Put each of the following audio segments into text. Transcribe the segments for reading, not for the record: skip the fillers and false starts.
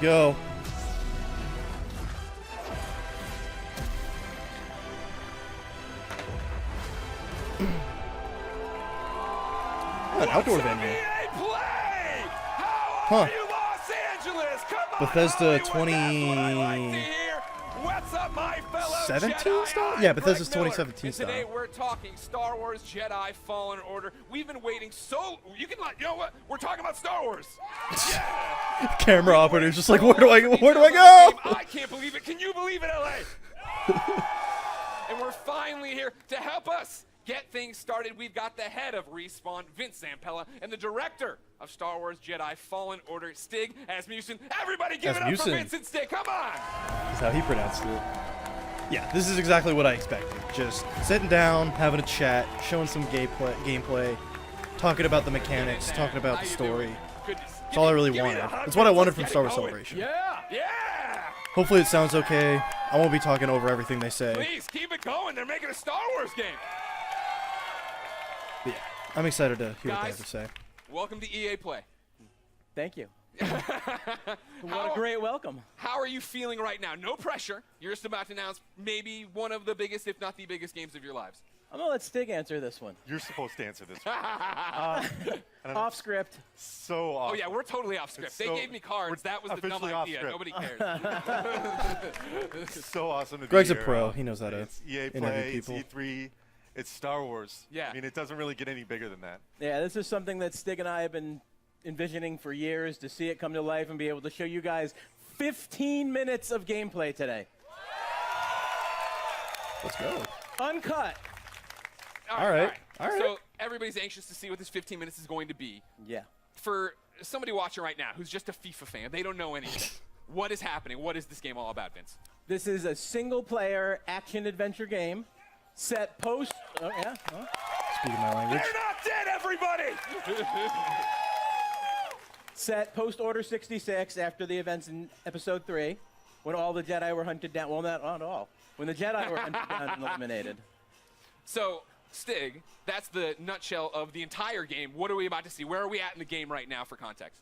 go. An outdoor venue. Huh. Bethesda 2017 style? Yeah, Bethesda's 2017 style. Today we're talking Star Wars Jedi Fallen Order. We've been waiting so... You know what? We're talking about Star Wars. Yeah. Camera operator's just like, where do I go? I can't believe it. Can you believe it, LA? And we're finally here to help us get things started. We've got the head of Respawn, Vince Zampella, and the director of Star Wars Jedi Fallen Order, Stig Asmussen. Everybody give it up for Vince and Stig. Come on! That's how he pronounced it. Yeah, this is exactly what I expected. Just sitting down, having a chat, showing some gameplay, talking about the mechanics, talking about the story. That's all I really wanted. That's what I wanted from Star Wars Celebration. Yeah! Hopefully it sounds okay. I won't be talking over everything they say. Please, keep it going. They're making a Star Wars game. But yeah, I'm excited to hear what they have to say. Welcome to EA Play. Thank you. What a great welcome. How are you feeling right now? No pressure. You're just about to announce maybe one of the biggest, if not the biggest, games of your lives. I'm going to let Stig answer this one. You're supposed to answer this one. Off script. So awesome. Oh, yeah, we're totally off script. They gave me cards. That was the dumb idea. Nobody cares. It's so awesome to Greg's be a here. pro. He knows how to It's EA interview Play, people. it's E3, it's Star Wars. Yeah. I mean, it doesn't really get any bigger than that. Yeah, this is something that Stig and I have been envisioning for years, to see it come to life and be able to show you guys 15 minutes of gameplay today. Let's go. Uncut. All right. So everybody's anxious to see what this 15 minutes is going to be. Yeah. For somebody watching right now who's just a FIFA fan, they don't know anything. What is happening? What is this game all about, Vince? This is a single-player action-adventure game set post... Oh, yeah? Huh? Speaking my language. They're not dead, everybody! Set post-Order 66 after the events in Episode 3, when all the Jedi were hunted down. Well, not all. When the Jedi were hunted down and eliminated. So, Stig, that's the nutshell of the entire game. What are we about to see? Where are we at in the game right now for context?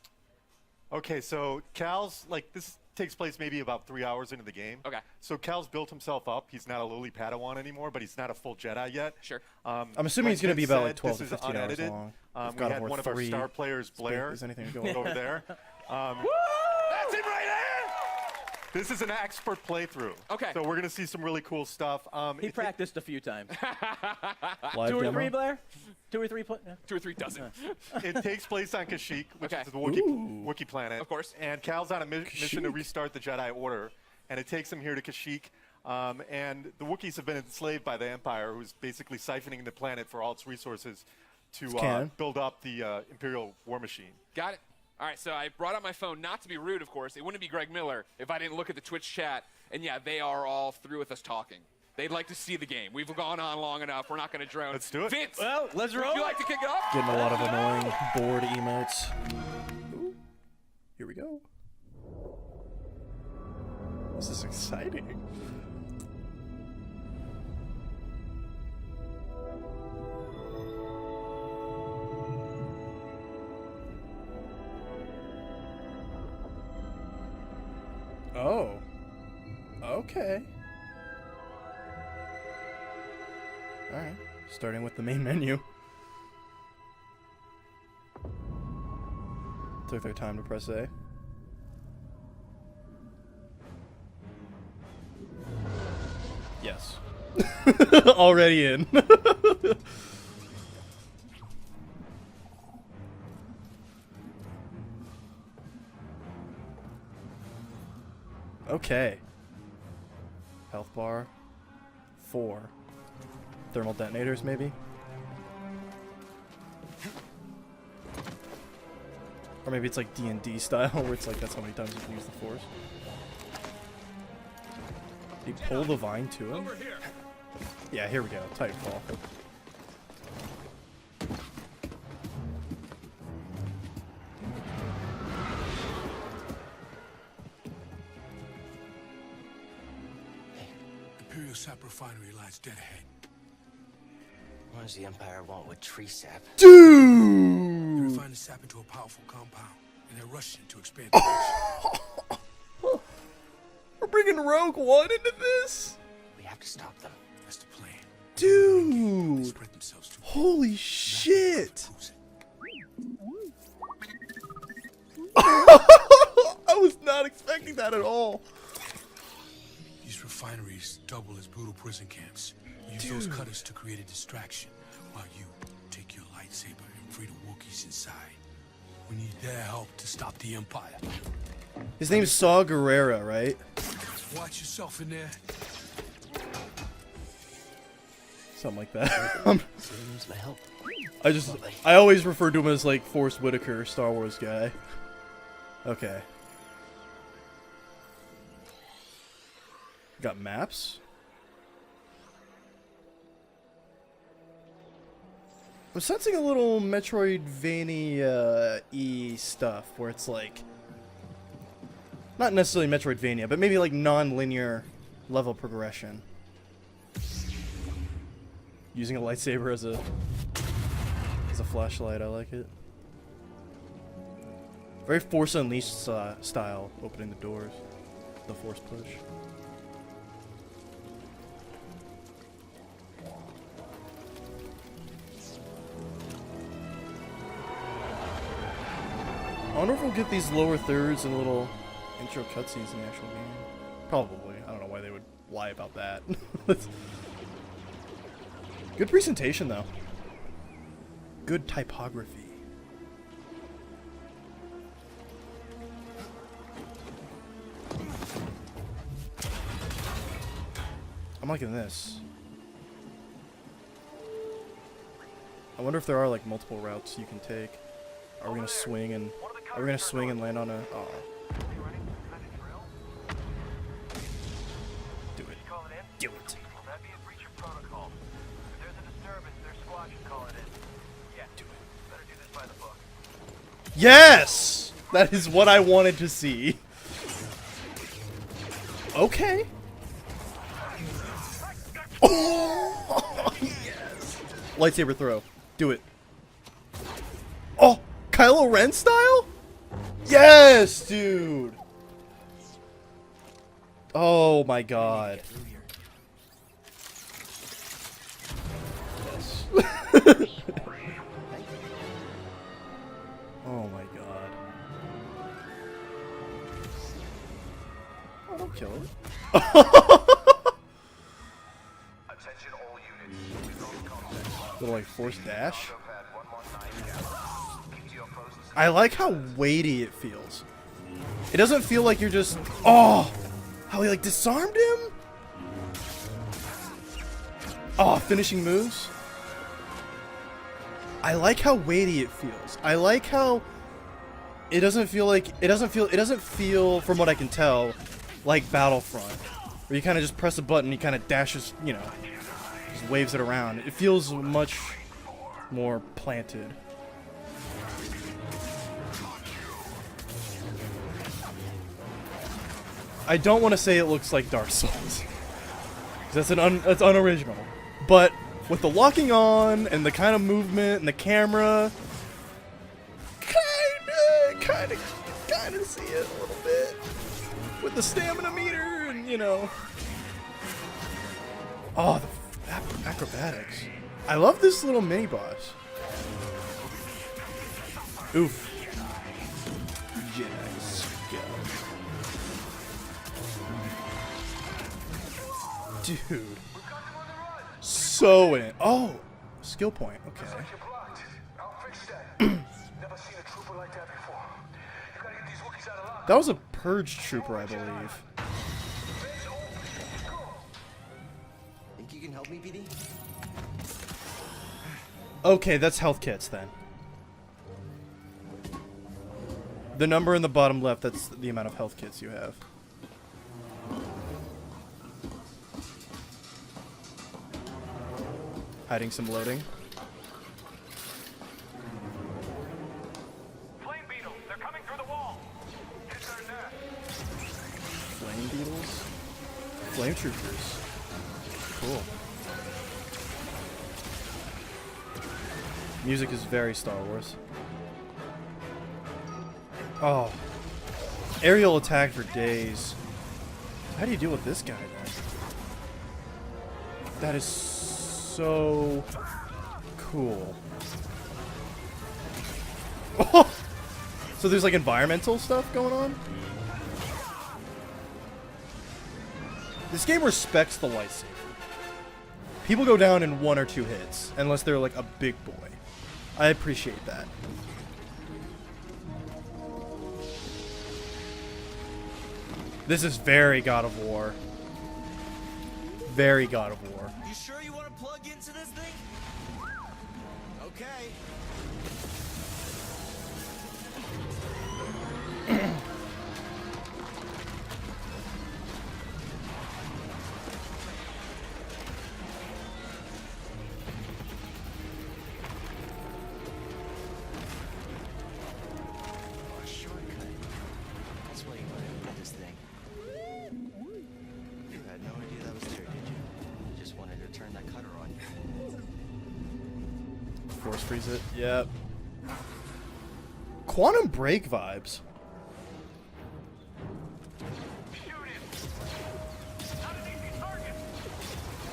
Okay, so Cal's, this takes place maybe about 3 hours into the game. Okay. So Cal's built himself up. He's not a lowly Padawan anymore, but he's not a full Jedi yet. Sure. I'm assuming he's going to be about like 12 to this is 15 hours unedited. long. We had one of our star players, Blair, Is anything going over there. That's him right there! This is an expert playthrough. Okay. So we're going to see some really cool stuff. He practiced a few times. Live 2 or demo? 3, Blair? 2 or 3? Yeah. 2 or 3 dozen. It takes place on Kashyyyk, which Okay. is the Wookiee planet. Of course. And Cal's on a mission to restart the Jedi Order, and it takes him here to Kashyyyk. And the Wookiees have been enslaved by the Empire, who's basically siphoning the planet for all its resources to build up the Imperial war machine. Got it. All right, so I brought out my phone, not to be rude, of course. It wouldn't be Greg Miller if I didn't look at the Twitch chat. And, yeah, they are all through with us talking. They'd like to see the game. We've gone on long enough. We're not going to drone. Let's do it. Vince, Well, let's roll. would you like to kick it off? Getting a lot of annoying board emotes. Ooh. Here we go. This is exciting. Oh. Okay. Alright. Starting with the main menu. Took their time to press A. Yes. Already in. Okay. Health bar. 4. Thermal detonators, maybe? Or maybe it's like D&D style, where it's like that's how many times you can use the Force. Did he pull the vine to him? Yeah, here we go. Titanfall. Imperial sap refinery lies dead ahead. What does the Empire want with tree sap? They Dude! refine the sap into a powerful compound, and they're rushing to expand production. bringing Rogue One into this? We have to stop them. That's the plan. Dude! Spread themselves too. Holy shit! Lose it. I was not expecting that at all. These refineries double as brutal prison camps. Use those cutters to create a distraction while you take your lightsaber and free the Wookiees inside. We need their help to stop the Empire. His name's Saw Gerrera, right? Watch yourself in there. Something like that. So he needs my help. I always refer to him as like Forrest Whitaker, Star Wars guy. Okay. Got maps? I'm sensing a little Metroidvania-y stuff where it's like not necessarily Metroidvania, but maybe like non-linear level progression. Using a lightsaber as a flashlight, I like it. Very Force Unleashed style, opening the doors. The Force push. I wonder if we'll get these lower thirds and little intro cutscenes in the actual game. Probably. I don't know why they would lie about that. Good presentation, though. Good typography. I'm liking this. I wonder if there are like multiple routes you can take. Are we gonna swing and land on a? Oh. Do it. Do it. Yes! That is what I wanted to see. Okay. Oh, yes. Lightsaber throw. Do it. Oh, Kylo Ren style? Yes, dude. Oh my god. Yes. Oh my god. Oh, don't kill it. Little like force dash. I like how weighty it feels. It doesn't feel like you're just how he like disarmed him. Oh, finishing moves. I like how weighty it feels. I like how it doesn't feel from what I can tell like Battlefront, where you kind of just press a button, he kind of dashes, you know, just waves it around. It feels much more planted. I don't want to say it looks like Dark Souls, 'cause that's unoriginal, but with the locking on and the kind of movement and the camera, kind of see it a little bit with the stamina meter and, you know. Oh, the acrobatics. I love this little mini boss. Oof. Jedi skill. Dude. So in. Oh, skill point. Okay. That was a purge trooper, I believe. Think you can help me, BD? Okay, that's health kits then. The number in the bottom left, that's the amount of health kits you have. Hiding some loading. Flame beetles, they're coming through the wall. Hit their nest. Flame beetles? Flame troopers. Cool. Music is very Star Wars. Oh. Aerial attack for days. How do you deal with this guy then? That is so cool. So there's like environmental stuff going on? This game respects the lightsaber. People go down in 1 or 2 hits, unless they're like a big boy. I appreciate that. This is very God of War. Very God of War. You sure you want to plug into this thing? Okay. A shortcut. That's why you wanted to get this thing. You had no idea that was there, did you? You just wanted to turn that cutter on. Force freeze it. Yep. Quantum Break vibes.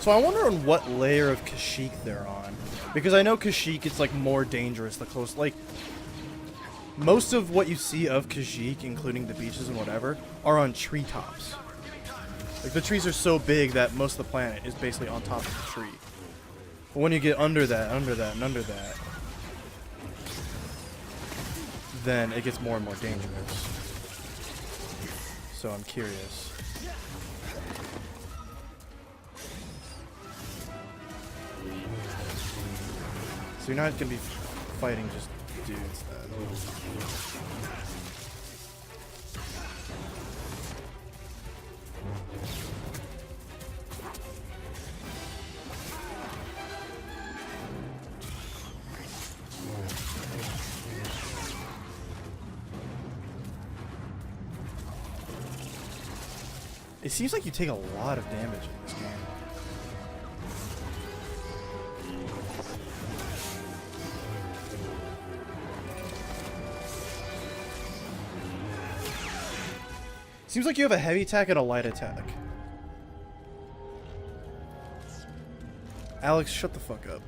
So I wonder on what layer of Kashyyyk they're on. Because I know Kashyyyk is like more dangerous the close, like most of what you see of Kashyyyk, including the beaches and whatever, are on treetops. Like the trees are so big that most of the planet is basically on top of the tree. But when you get under that, and under that, then it gets more and more dangerous. So I'm curious. So you're not gonna be fighting just dudes then. It seems like you take a lot of damage in this game. Seems like you have a heavy attack and a light attack. Alex, shut the fuck up.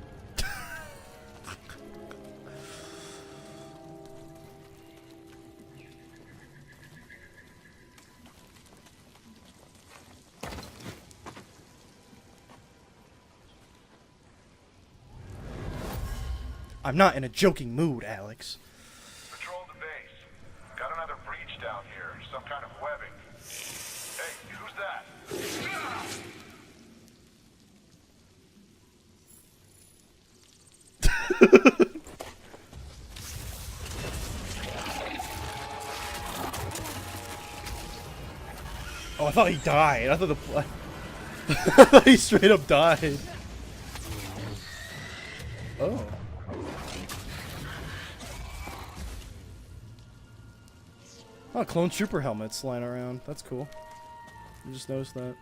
I'm not in a joking mood, Alex. Patrol the base. Got another breach down here. Some kind of webbing. Hey, who's that? Oh, I thought he died. I thought I thought he straight up died. Oh. Oh, clone trooper helmets lying around. That's cool. I just noticed that.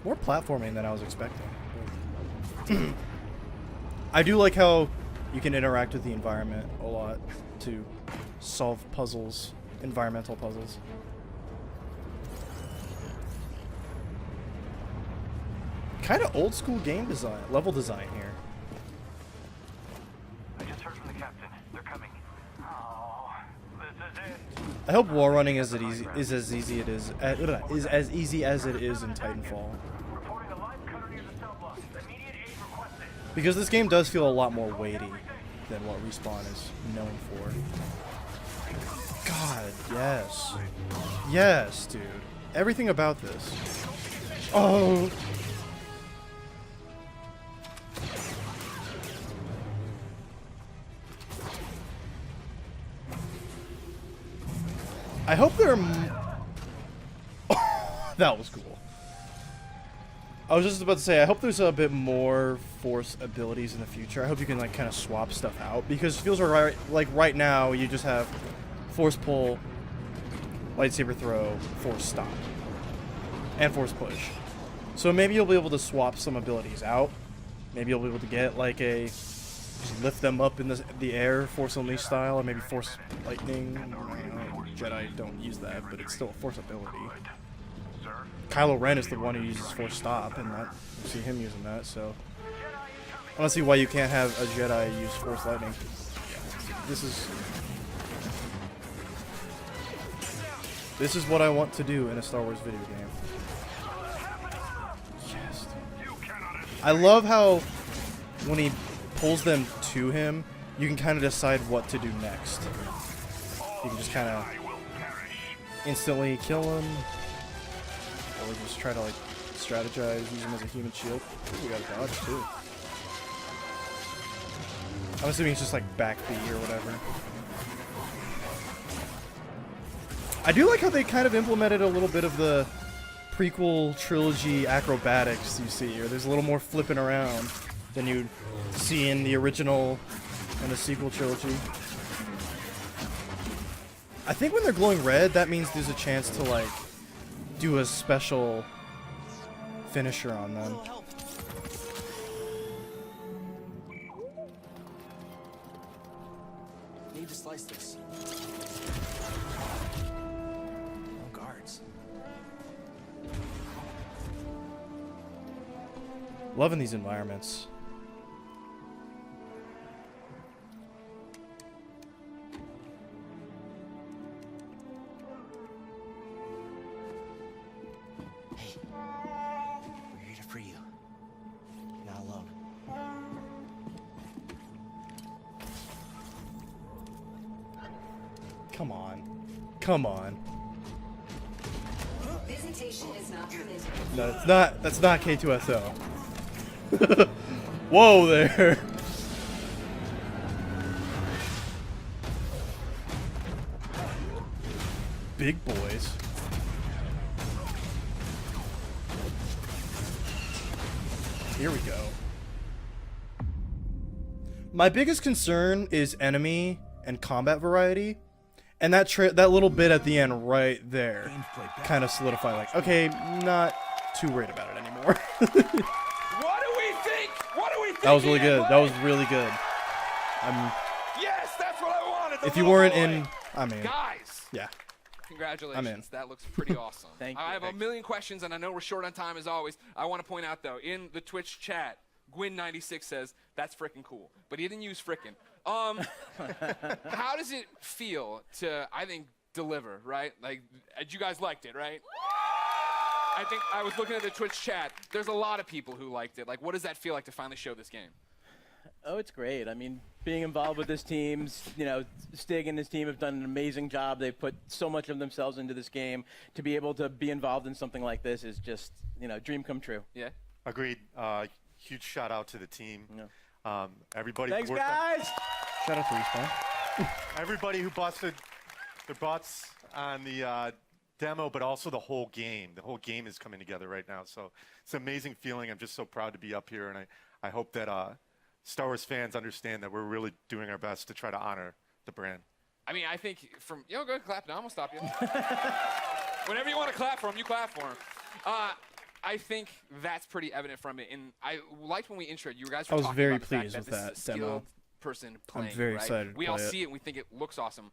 More platforming than I was expecting. I do like how you can interact with the environment a lot to solve puzzles, environmental puzzles. Kind of old school game design, level design here. I just heard from the captain. They're coming. Oh, this is it. I hope wall running is as easy as it is in Titanfall. Reporting a live cutter near the cell block. Immediate aid requested. Because this game does feel a lot more weighty than what Respawn is known for. God, yes. Yes, dude. Everything about this. Oh. I hope they're... That was cool. I was just about to say, I hope there's a bit more Force abilities in the future. I hope you can like kind of swap stuff out, because it feels like right now you just have Force pull, lightsaber throw, Force stop, and Force push. So maybe you'll be able to swap some abilities out. Maybe you'll be able to get like a just lift them up in the air, Force Unleash style, or maybe Force Lightning. Jedi don't use that, but it's still a Force ability. Kylo Ren is the one who uses Force Stop, and you see him using that, so I don't see why you can't have a Jedi use Force Lightning. This is what I want to do in a Star Wars video game. Yes. I love how when he pulls them to him, you can kind of decide what to do next. You can just kind of instantly kill him, or just try to like strategize, use him as a human shield. Ooh, we got a dodge too. I'm assuming it's just like back B or whatever. I do like how they kind of implemented a little bit of the prequel trilogy acrobatics you see here. There's a little more flipping around than you'd see in the original and the sequel trilogy. I think when they're glowing red, that means there's a chance to like do a special finisher on them. Need to slice this. No guards. Loving these environments. Hey, we're here to free you. You're not alone. Come on. Come on. Visitation is not permitted. No, it's not. That's not K2SO. Whoa there. Big boys. Here we go. My biggest concern is enemy and combat variety, and that little bit at the end right there kind of solidified like, okay, not too worried about it anymore. What do we think? What do we think? That was really Ian? good. That was really good. Yes, that's what I wanted. the If you little weren't boy. in, I'm in. Guys, Yeah. congratulations. I'm in. That looks pretty awesome. Thank you. I have a Thanks. million questions, and I know we're short on time as always. I want to point out, though, in the Twitch chat, Gwyn96 says, that's frickin' cool. But he didn't use frickin'. How does it feel to, I think, deliver, right? Like, you guys liked it, right? I think I was looking at the Twitch chat. There's a lot of people who liked it. Like, what does that feel like to finally show this game? Oh, it's great. I mean, being involved with this team, you know, Stig and his team have done an amazing job. They've put so much of themselves into this game. To be able to be involved in something like this is just, you know, dream come true. Yeah? Agreed. Huge shout out to the team. Yeah. Everybody Thanks, who worked guys! Shout out to Respawn. everybody who busted their butts on the demo, but also the whole game. The whole game is coming together right now. So it's an amazing feeling. I'm just so proud to be up here, and I hope that Star Wars fans understand that we're really doing our best to try to honor the brand. I mean, I think from, go ahead, clap now. I'm going to stop you. Whenever you want to clap for him, you clap for him. I think that's pretty evident from it. And I liked when we introed you guys were I was talking very about the fact pleased with this that is a demo. skilled person playing, very right? excited to We all play it. see it and we think it looks awesome.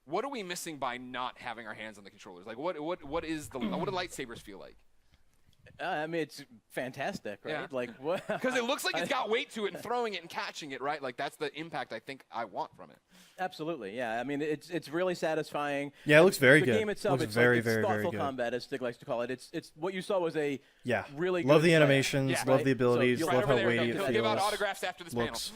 What are we missing by not having our hands on the controllers? Like, what do lightsabers feel like? I mean, it's fantastic, right? Yeah. Like, what? Because it looks like it's got weight to it and throwing it and catching it, right? Like, that's the impact I think I want from it. Absolutely, yeah. I mean, it's really satisfying. Yeah, it looks very the good. game itself, Looks it's very, like, it's very, very thoughtful good. combat, as Stig likes to call it. It's what you saw was a Yeah. really Love good the play. animations, Yeah. love Right? the abilities, So Right love over how there. weighty it He'll feels. give out autographs after this Looks.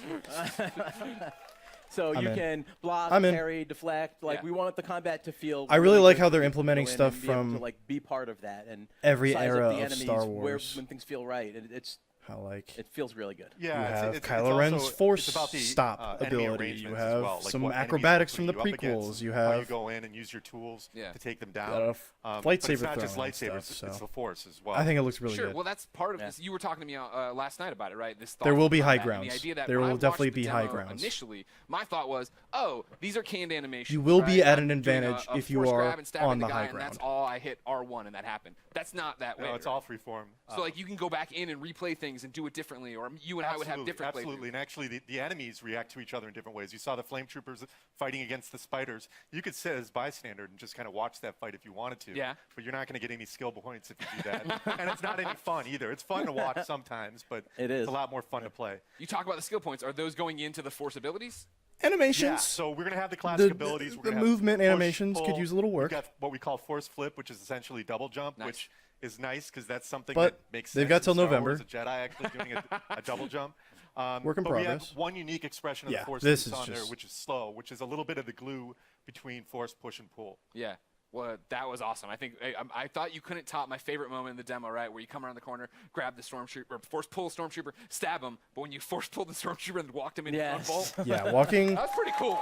So I'm you in. can block, I'm in. parry, deflect. Like, Yeah. we want the combat to feel. I really like good how for they're people to implementing go in stuff and be able from to, like, be part of that and every size up era the of enemies Star where, Wars. when things feel right. It's how like It feels really good. you Yeah, have it's Kylo Ren's also- force it's about the, stop enemy ability. You arrangements as have well, like some what enemies acrobatics they're from the putting you up prequels. against, You how you have go in and use your tools Yeah. to take them got down. a But it's lightsaber not just throwing and lightsabers; stuff, it's so. the force as well. I think it looks really Sure. good. Well, that's part of Yeah. this. You were talking to me last night about it, right? This There will be thoughtful high combat, and the grounds. idea that There when I will watched definitely the be high demo grounds. Initially, my thought was, oh, these are canned animations. You will be right? at an I'm doing advantage a if you force are grab and stabbing on the guy, high and that's ground. all I hit R1 and that happened. That's not that way. No, it's right? all freeform. So like you can go back in and replay things and do it differently, or you and I would have different absolutely. And actually, the enemies react to each other in different ways. You saw the flame troopers fighting against the spiders. You could sit as bystander and just kind of watch that fight if you wanted to. Yeah. But you're not going to get any skill points if you do that. And it's not any fun either. It's fun to watch sometimes, but It is. it's a lot more fun to play. You talk about the skill points. Are those going into the force abilities? Animations. Yeah, so we're going to have the classic The- abilities. We're the gonna have movement push, animations could pull. use a little work. We've got what we call force flip, which is essentially double jump, Nice. which is nice because that's something But that makes they've sense got in till Star November. Wars, a Jedi actually doing a double jump. Work in but we progress. have one unique expression of Yeah, the force this that's is on there, just- which is slow, which is a little bit of the glue between force, push, and pull. Yeah. Well, that was awesome. I think I thought you couldn't top my favorite moment in the demo, right? Where you come around the corner, grab the stormtrooper, force pull the stormtrooper, stab him, but when you force pulled the stormtrooper and walked him into Yes. unbolt, Yeah, walking, that was pretty cool.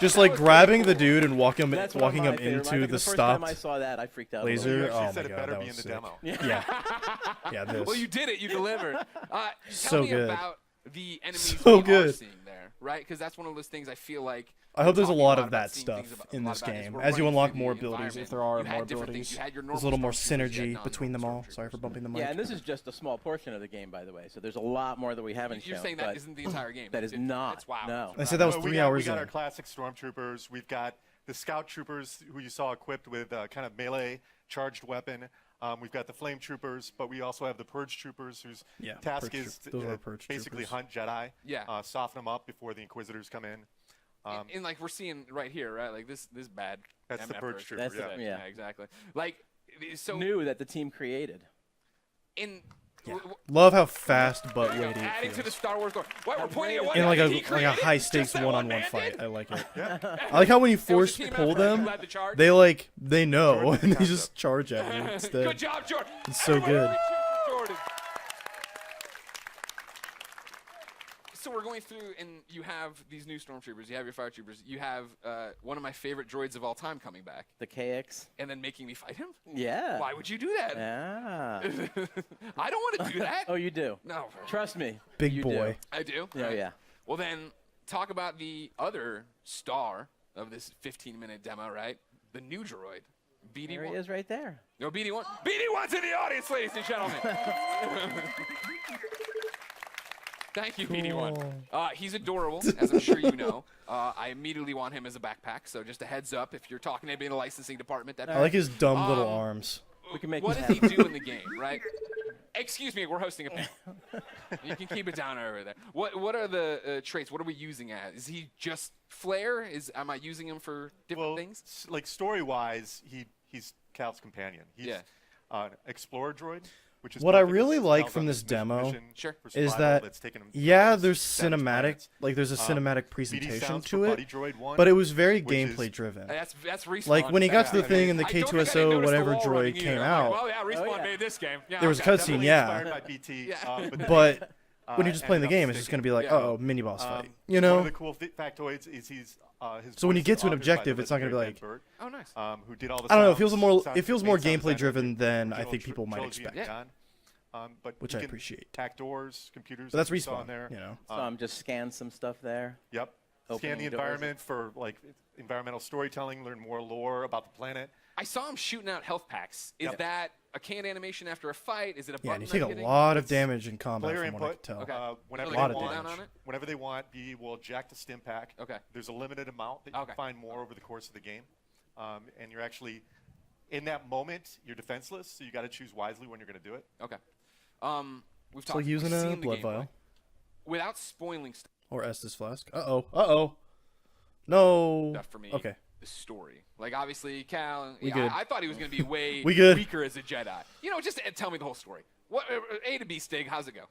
just that like was grabbing pretty the cool. dude and walking That's him one of my into favorite. I think the the first time I stopped saw that, I freaked out. laser. You actually Oh said my it god, better that be was in the sick. demo. Yeah, this. Well, you did it. You delivered. Tell So me good. about the enemies So we are good. seeing there, right? Because that's one of those things I feel like. I hope there's a talking lot of about that seeing stuff things in a lot this about is game. we're As you running unlock through more the abilities, environment. if there are You had more different abilities, things. You had your there's a normal little more stormtroopers, you had synergy between them all. non-stormtroopers. Sorry for bumping the mic. Yeah, and this is just a small portion of the game, by the way. So there's a lot more that we haven't You're shown. saying that but isn't the entire game? That is It's not. wow. No. I said that was Well, 3 we hours got in. our classic stormtroopers. We've got the scout troopers who you saw equipped with kind of melee charged weapon. We've got the flame troopers, but we also have the purge troopers whose Yeah, task purge is troop- those to are purge basically troopers. hunt Jedi, Yeah. soften them up before the Inquisitors come in. And like we're seeing right here, right? Like this bad. That's the MF purge first. trooper, That's the- yeah. yeah. Exactly. Like so New that the team created. in. Love how fast but There you go, weighty adding it to the feels. Star Wars lore. Why we're pointing at what In like he a created? high Just stakes that one-on-one man fight. did? I like it. Yeah. I like how when you It was a force team pull effort. You them, led the charge. they know Jordan and they concept. just charge at you instead. Good job, Jordan. It's so Everybody good. cheer for Jordan. So we're going through, and you have these new stormtroopers. You have your fire troopers. You have one of my favorite droids of all time coming back, The KX. and then making me fight him. Yeah. Why would you do that? Yeah. I don't want to do that. Oh, you do. No, Trust me. Big you boy. I do. Yeah, Right. yeah. Well, then talk about the other star of this 15-minute demo, right? The new droid, BD1. There he is right there. No, BD1. BD1's in the audience, ladies and gentlemen. Thank you, BD1. He's adorable, as I'm sure you know. I immediately want him as a backpack, so just a heads up if you're talking to anybody in the licensing department. I like his dumb little arms. We can make What him does he happy. do in the game, right? Excuse me, we're hosting a panel. You can keep it down over there. What are the traits? What are we using as? Is he just flair? Am I using him for different Well, things? like story-wise, he's Cal's companion. He's Yeah. an explorer droid, which is What I perfect. really This is like Cal's from on this demo mission Sure. for is survival that that's taken him yeah, to there's savage cinematic, planets. like there's a cinematic BD presentation sounds to for it, Buddy Droid 1, but it was very which is- gameplay driven. That's Respawn. Like when he got to the Yeah, thing in the I don't think I K2SO noticed the whatever wall running droid either. came I'm like, out, well, yeah, Respawn yeah. made this game. Yeah, there was a okay, cutscene, definitely yeah. Inspired by BT, but they, when you're just playing the ended up game, it's just sticking. gonna be like, Yeah. oh, mini boss fight, you One know? of the cool factoids is he's his So when you voice get is to an authored by the objective, it's not gonna be legendary like- Ben Oh, nice. Burt, who did all the I don't know. It sounds- feels more. sound- It feels main more sound gameplay design driven for the than I original think people might trilogy expect. and Yeah. beyond. But Which you I can appreciate. Hack doors, computers. But that's as we saw in Respawn, there. you know. So just scan some stuff there. Yep. Opening Scan the doors. environment for like environmental storytelling. Learn more lore about the planet. I saw him shooting out health packs. Is Yep. that a canned animation after a fight? Is it a Yeah, button and you take I'm a hitting? lot of damage in combat, Player from what I input. can tell. Okay. Whenever So they lot of want, down on damage. it? whenever they want, BD will eject a stim pack. Okay. There's a limited amount that you Okay. can find more over the course of the game, and you're actually in that moment you're defenseless, so you got to choose wisely when you're going to do it. Okay. We've It's talked. like using we've a seen the blood gameplay. vial Without spoiling or Estus flask. Uh-oh. No. stuff for me. Okay. The story, like obviously Cal. We yeah, good. I thought he was going to be way We good. weaker as a Jedi. You know, just tell me the whole story. What A to B, Stig? How's it go?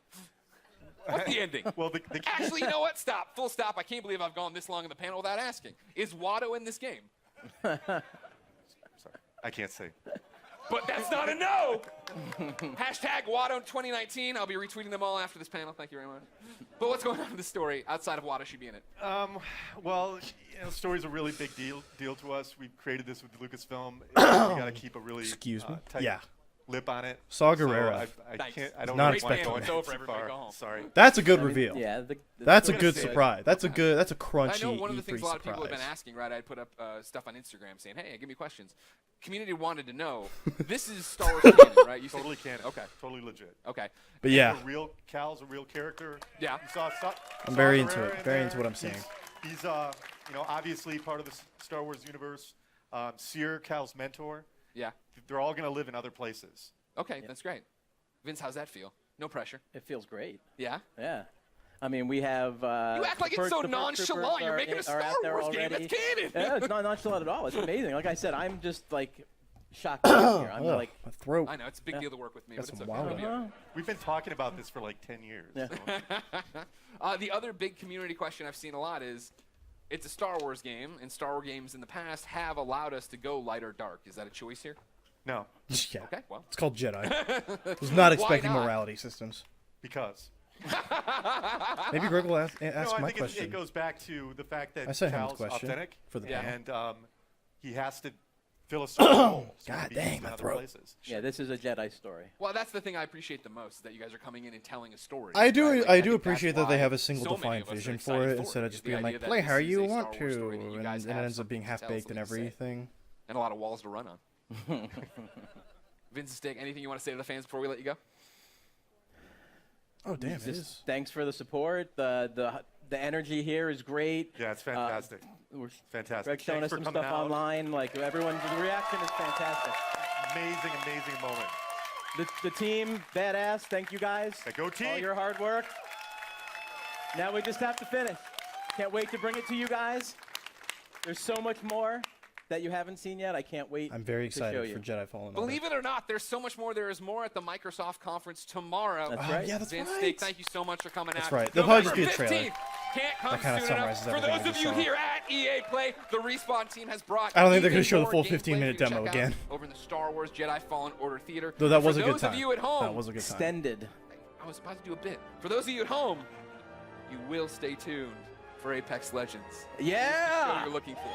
What's the ending? Well, the Actually, you know what? Stop. Full stop. I can't believe I've gone this long in the panel without asking. Is Watto in this game? sorry, I can't say. but that's not a no. Hashtag Watto 2019. I'll be retweeting them all after this panel. Thank you very much. But what's going on in the story outside of Watto should be in it? Well, the story's a really big deal to us. We created this with Lucasfilm. We got to keep a really Excuse me? tight Yeah. lip on it. Saw So Gerrera. I Nice. can't. I don't Not really expecting want it. to go It's over, too everybody far. go home. Sorry. That's a good I mean, reveal. Yeah, That's a gonna good say it. surprise. That's a crunchy I know one of the E3 things a lot of people have been surprise. asking, right? I put up stuff on Instagram saying, hey, give me questions. Community wanted to know. This is Star Wars canon, right? You said- Totally canon. Okay. Totally legit. Okay. But yeah, Cal's a real character. Yeah. You saw I'm very Saw into Gerrera it. in Very there. into what I'm seeing. He's obviously part of the Star Wars universe. Seer, Cal's mentor. Yeah. They're all going to live in other places. Okay, that's great. Vince, how's that feel? No pressure. It feels great. Yeah? Yeah. I mean, we have. You act like it's so the nonchalant. You're making a Star out there Wars game. already. That's canon. Yeah, it's not nonchalant at all. It's amazing. Like I said, I'm just like shocked to be here. I'm Ugh, like, my throat. I know, it's a big deal to work with me, Got but it's some okay. wild Yeah. We've been talking about this for like 10 years. Yeah. So. The other big community question I've seen a lot is, it's a Star Wars game, and Star Wars games in the past have allowed us to go light or dark. Is that a choice here? No, Yeah. Okay, well. It's called Jedi. Was not expecting not? morality systems. because. Maybe Greg will ask No, I my think question. it goes back to the fact that I sent him the Cal's question authentic. for the Yeah. panel. And he has to fill a certain role. So God he dang, used in my other throat. places. yeah, this is a Jedi story. Well, that's the thing I appreciate the most, is that you guys are coming in and telling a story. I do. right? Like, I think do that's appreciate that they why have a single so many defined of us are vision excited for it instead of is just the being idea like, that play this how is you a Star want Wars to, story that you and guys it have ends up being something to half tell, baked and something to say. everything. And a lot of walls to run on. Vince Stick, anything you want to say to the fans before we let you go? Oh damn, it Just is. thanks for the support. The energy here is great. Yeah, it's fantastic. We're Fantastic. Greg's showing Thanks us for some coming stuff out. online. Like everyone's the reaction is fantastic. Amazing, amazing moment. The team, badass. Thank you guys. Yeah, go team. All your hard work. Now we just have to finish. Can't wait to bring it to you guys. There's so much more that you haven't seen yet. I can't wait. I'm very to show excited you. for Jedi Fallen Order. Believe it or not, there's so much more. There is more at the Microsoft conference tomorrow. That's Oh, right. yeah, that's Vince right. Stick, thank you so much for coming That's out. right. There'll probably just be a November trailer. 15th. Can't come That kinda soon enough. summarizes For everything I those of just you saw. here at EA Play, the Respawn team has brought. I don't think they're gonna even show the more full gameplay 15-minute for you to demo check out again. over in the Star Wars Jedi Fallen Order theater. Though that was For a good those time. of you at home, That was a good time. Extended. I was about to do a bit. For those of you at home, you will stay tuned for Apex Legends. Show Yeah. you're looking for.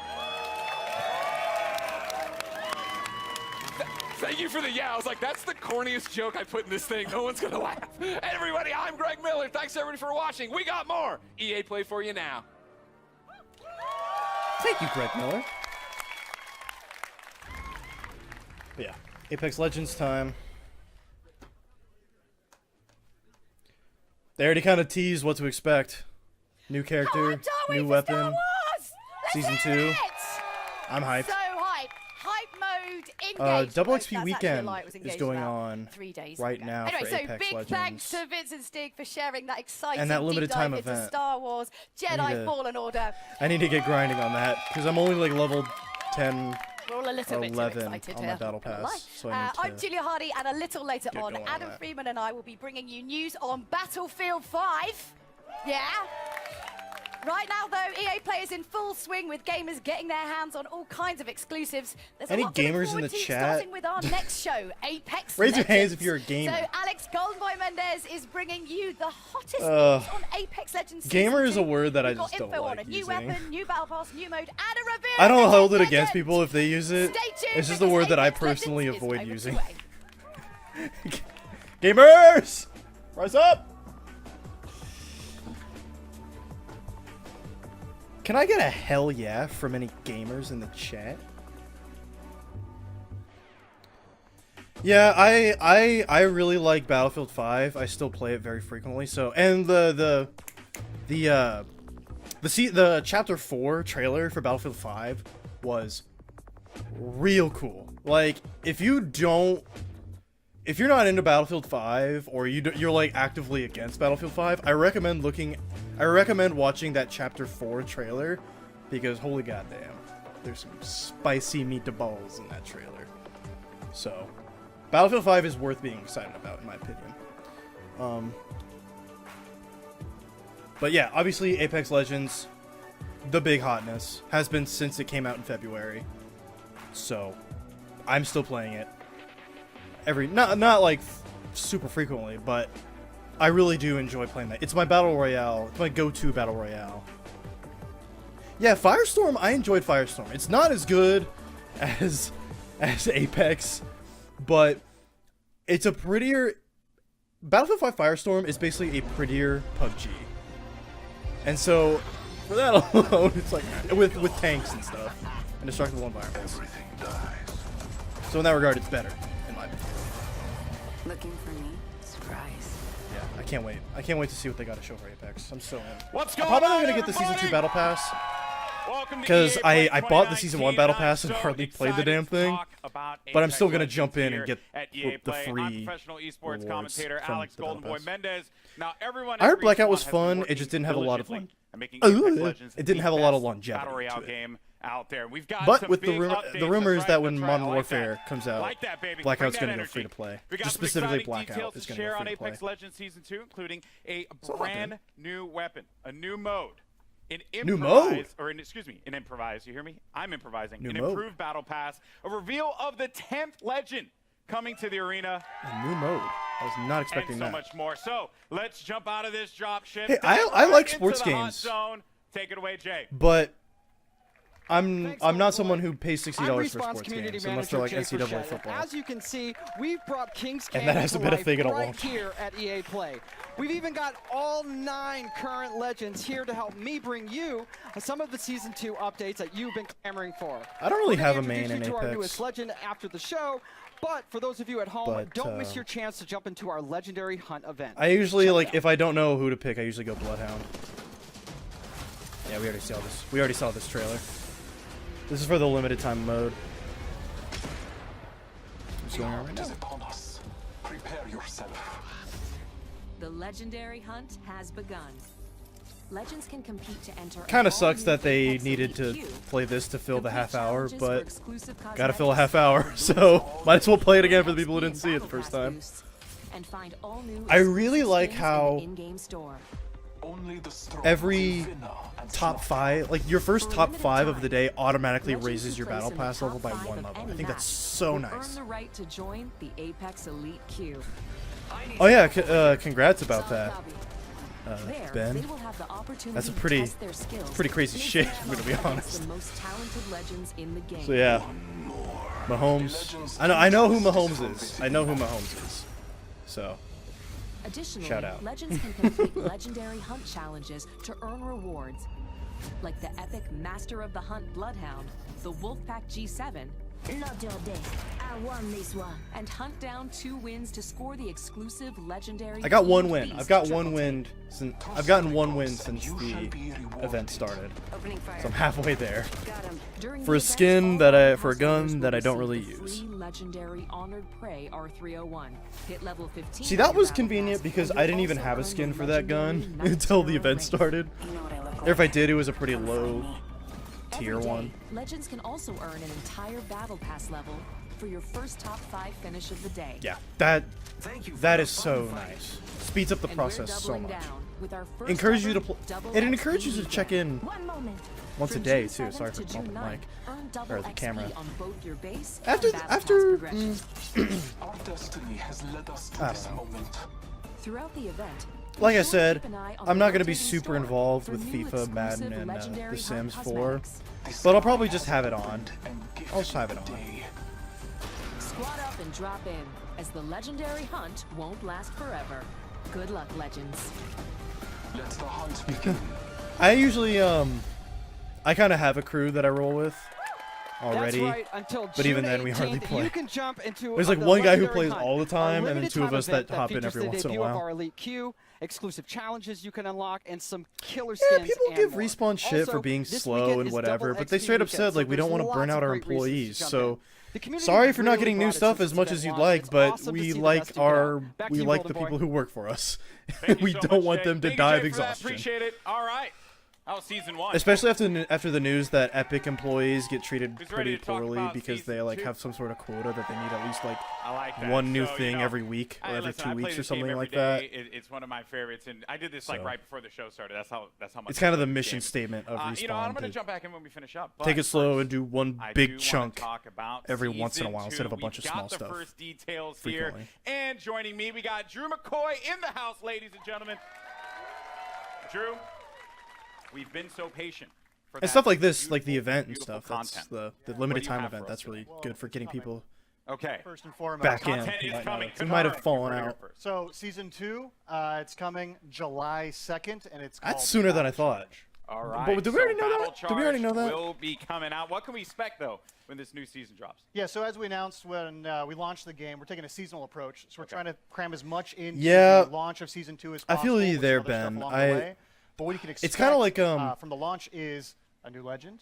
Thank you for the yeah. I was like, that's the corniest joke I put in this thing. No one's gonna laugh. Hey, everybody, I'm Greg Miller. Thanks everybody for watching. We got more EA Play for you now. Thank you, Greg Miller. But yeah, Apex Legends time. They already kind of teased what to expect. New character, new weapon. Season 2. I'm hyped. So hype. Hype mode engaged. Double mode. XP That's actually a weekend lie, it was is engaged going about on 3 days right ago. now Anyway, for so Apex big Legends. thanks to Vince and Stig for sharing that exciting And that limited deep time dive into event. Star Wars Jedi to- Fallen Order. I need to get grinding on that because I'm only like level 10. We're all a little bit too 11 excited on here. my battle not gonna pass, lie. so I need I'm to Julia Hardy, and a little later get on, going on Adam that. Freeman and I will be bringing you news on Battlefield 5. Yeah. Right now, though, EA Play is in full swing with gamers getting their hands on all kinds of exclusives. There's Any a lot to look gamers in forward the to, chat? Starting with our next show, Apex Raise your hands Legends. if you're a gamer. So Alex Goldenboy Mendez is bringing you the hottest Uh, news on Apex Legends. gamer Season is a 2. word that I We've got just don't info on like a new using. weapon, new battle pass, new mode, and a reveal. I don't of hold it Apex against Legends. people if they use it. Stay tuned It's just a because word that I Apex Legends personally is avoid moments using. away. Gamers! Rise up! Can I get a hell yeah from any gamers in the chat? Yeah, I really like Battlefield 5. I still play it very frequently. So, and the chapter 4 trailer for Battlefield 5 was real cool. Like, if you're not into Battlefield 5 or you're like actively against Battlefield 5, I recommend watching that chapter 4 trailer because holy goddamn, there's some spicy meatballs in that trailer. So, Battlefield 5 is worth being excited about in my opinion. But yeah, obviously Apex Legends, the big hotness, has been since it came out in February. So, I'm still playing it. not like super frequently, but I really do enjoy playing that. It's my battle royale. It's my go-to battle royale. Yeah, Firestorm. I enjoyed Firestorm. It's not as good as Apex, but it's a prettier. Battlefield 5 Firestorm is basically a prettier PUBG, and so for that alone, it's like with tanks and stuff and destructible environments. So in that regard, it's better in my opinion. Looking for me? Surprise. Yeah, I can't wait. I can't wait to see what they got to show for Apex. I'm so in. What's I'm going probably not on, gonna get the Season 2 everybody? Battle Pass Welcome to because EA I Play bought the Season 1 Battle Pass and so hardly played the excited damn to thing. talk about But I'm Apex still gonna Legends jump in here and get at EA the Play. I'm free professional esports rewards commentator from Alex the Battle Golden Boy Pass. Mendez. Now everyone I heard at Blackout was Respawn has been fun, it working just didn't have a lot of diligently fun. and making Apex Legends It didn't the have a lot of best longevity battle royale to it. game out there. We've got But some with the big updates. the That's rumors right, that when that's right. Modern I like Warfare that. comes out, Like that, baby. Blackout's Bring gonna that go free to energy. play. We got Just some specifically exciting Blackout details is to gonna share go on free to Apex play. Legends Season 2, including a not bad. brand new weapon, a new mode, an New mode? improvise, or excuse me, an improvise. You hear me? I'm improvising. New An mode. improved battle pass, a reveal of the 10th legend coming to the arena, A new mode. I was not and expecting so that. much more. So let's jump out of this drop ship. Hey, I dive like right sports into the hot games. zone. Take it away, Jay. But I'm Thanks, not Golden someone Boy. who pays $60 I'm for Respawn's sports community games unless they're like manager, Jay NCAA Frechette. football. As you can see, we've brought King's And Canyon that hasn't to been a life thing in a right long time. here at EA Play. We've even got all 9 current legends here to help me bring you some of the Season 2 updates that you've been clamoring for. I don't really We're gonna have a main introduce in you to our Apex. newest legend after the show, but for those of you at home, But, don't miss your chance to jump into our legendary hunt event. I usually Check it like out. if I don't know who to pick, I usually go Bloodhound. Yeah, we already saw this. We already saw this trailer. This is for the limited time mode. What's going on right now? upon us. Prepare yourself. The legendary hunt has begun. Legends can compete to enter. Kind of all sucks new that they Apex needed Elite to queue. play this to fill the Complete half hour, challenges for but exclusive gotta fill a cosmetics, half hour, so might as well play it again for the people who didn't see it the battle first pass time. boosts, and find all new I really exclusive like skins how in the in-game store. Only the strong every prevail and top slaughter. 5, like your first For a top limited 5 of time, the day automatically Legends raises who your place battle in the pass top level by 5 1 of level. any I think that's match so will nice. Earn the right to join the Apex Elite queue. Oh yeah, congrats about that. There, Ben. they will have the opportunity That's a to pretty- test their skills, pretty crazy and shit, face I'm gonna be off against honest. The most talented legends in the game. So yeah, Mahomes. I know who Mahomes is. I know who Mahomes is. So Additionally, Shout out. Legends can complete legendary hunt challenges to earn rewards, like the epic Master of the Hunt Bloodhound, the Wolfpack G7, Not your day. I won this one. and hunt down 2 wins to score the exclusive legendary. I got 1 Fiend win. Beast I've got triple 1 tape. win since I've gotten 1 win since the event started. Opening fire. So I'm halfway there. Got him. During For the a event, skin all that I- Hunt for a house gun owners will that I don't receive really the use. free legendary Honored Prey R301. Hit level 15. See, on that your was battle convenient pass, because and I you'll didn't even also have a earn skin the for that gun legendary Night until the Terror event ring. started. You know what I look Or if like. I did, it was a pretty Come low find me. tier Every day, 1. Legends can also earn an entire battle pass level for your first top 5 finish of the day. Yeah, that is so nice. Speeds up the And we're process so doubling much. down with our first Encourages you to ever play. double It XP encourages you to check in One moment. once a From day June too. 7th Sorry to for June bumping the 9th, mic earn double or the XP camera. on both your base After and battle pass after progression. Our destiny has led us to I this don't know. moment. Throughout the event, be Like I sure to said, keep an eye on I'm the not going to be rotating super store involved for with new FIFA, Madden, exclusive and legendary The hunt Sims 4, cosmetics. but I'll probably just have it on. And I'll just have it on. day. Squad up and drop in, as the legendary hunt won't last forever. Good luck, Legends. Let the hunt begin. I usually I kind of have a crew that I roll with already. That's right, until but even June then, we hardly 18th, play. You can jump into There's like the one guy who Legendary plays Hunt, all the a time, and then limited 2 of time us event that hop in features every the once in a debut of while. our elite queue, exclusive challenges you can unlock, and some killer Yeah, skins. people and give more. Respawn shit Also, for being this slow weekend and is whatever, double but they XP straight up weekend, said so like we don't there's want to lots burn out of our great reasons to employees. jump So in. The community sorry for not really getting new brought it stuff since as much this as you'd event like, launched. It's but awesome to we see the like best stick it out. our Back to we you, like the Golden Boy. people who work for us. Thank you we so don't much, want Jay. them to Thank you, die Jay, of for that. exhaustion. Appreciate it. All right. Oh, season 1. Especially after the news that Epic employees get treated Who's pretty ready to talk poorly about because they season like 2? have some sort of quota that they need at least like I like that. one new So, thing every week or every 2 weeks or something like that. It's one of my favorites, and I did this like right before the show started. That's how much. It's kind of the mission statement of Respawn. You know, I'm going to jump back in when we finish up. Take it slow and do one big I do chunk talk about every once in a season while 2. instead of a bunch of We've small got the stuff. first details here, frequently. and joining me, we got Drew McCoy in the house, ladies and gentlemen. Drew, we've been so patient. And stuff like this, like the event and beautiful stuff. That's content. the What limited do you time have event. for That's us really today? good for getting people Okay. First and foremost, back in. Content is coming. We might have fallen Confirmed. out. So season 2, it's coming July 2nd, and it's called That's sooner than I thought. All right. But did we already know Battle that? Did we already know Charge that? will be coming out. What can we expect, though, when this new season drops? Yeah, so as we announced when we launched the game, we're taking a seasonal approach. So we're trying to cram as much into the launch of season 2 as I possible. feel you with there, some other stuff Ben. along the way. But what you can expect It's kind of like from the launch is a new legend.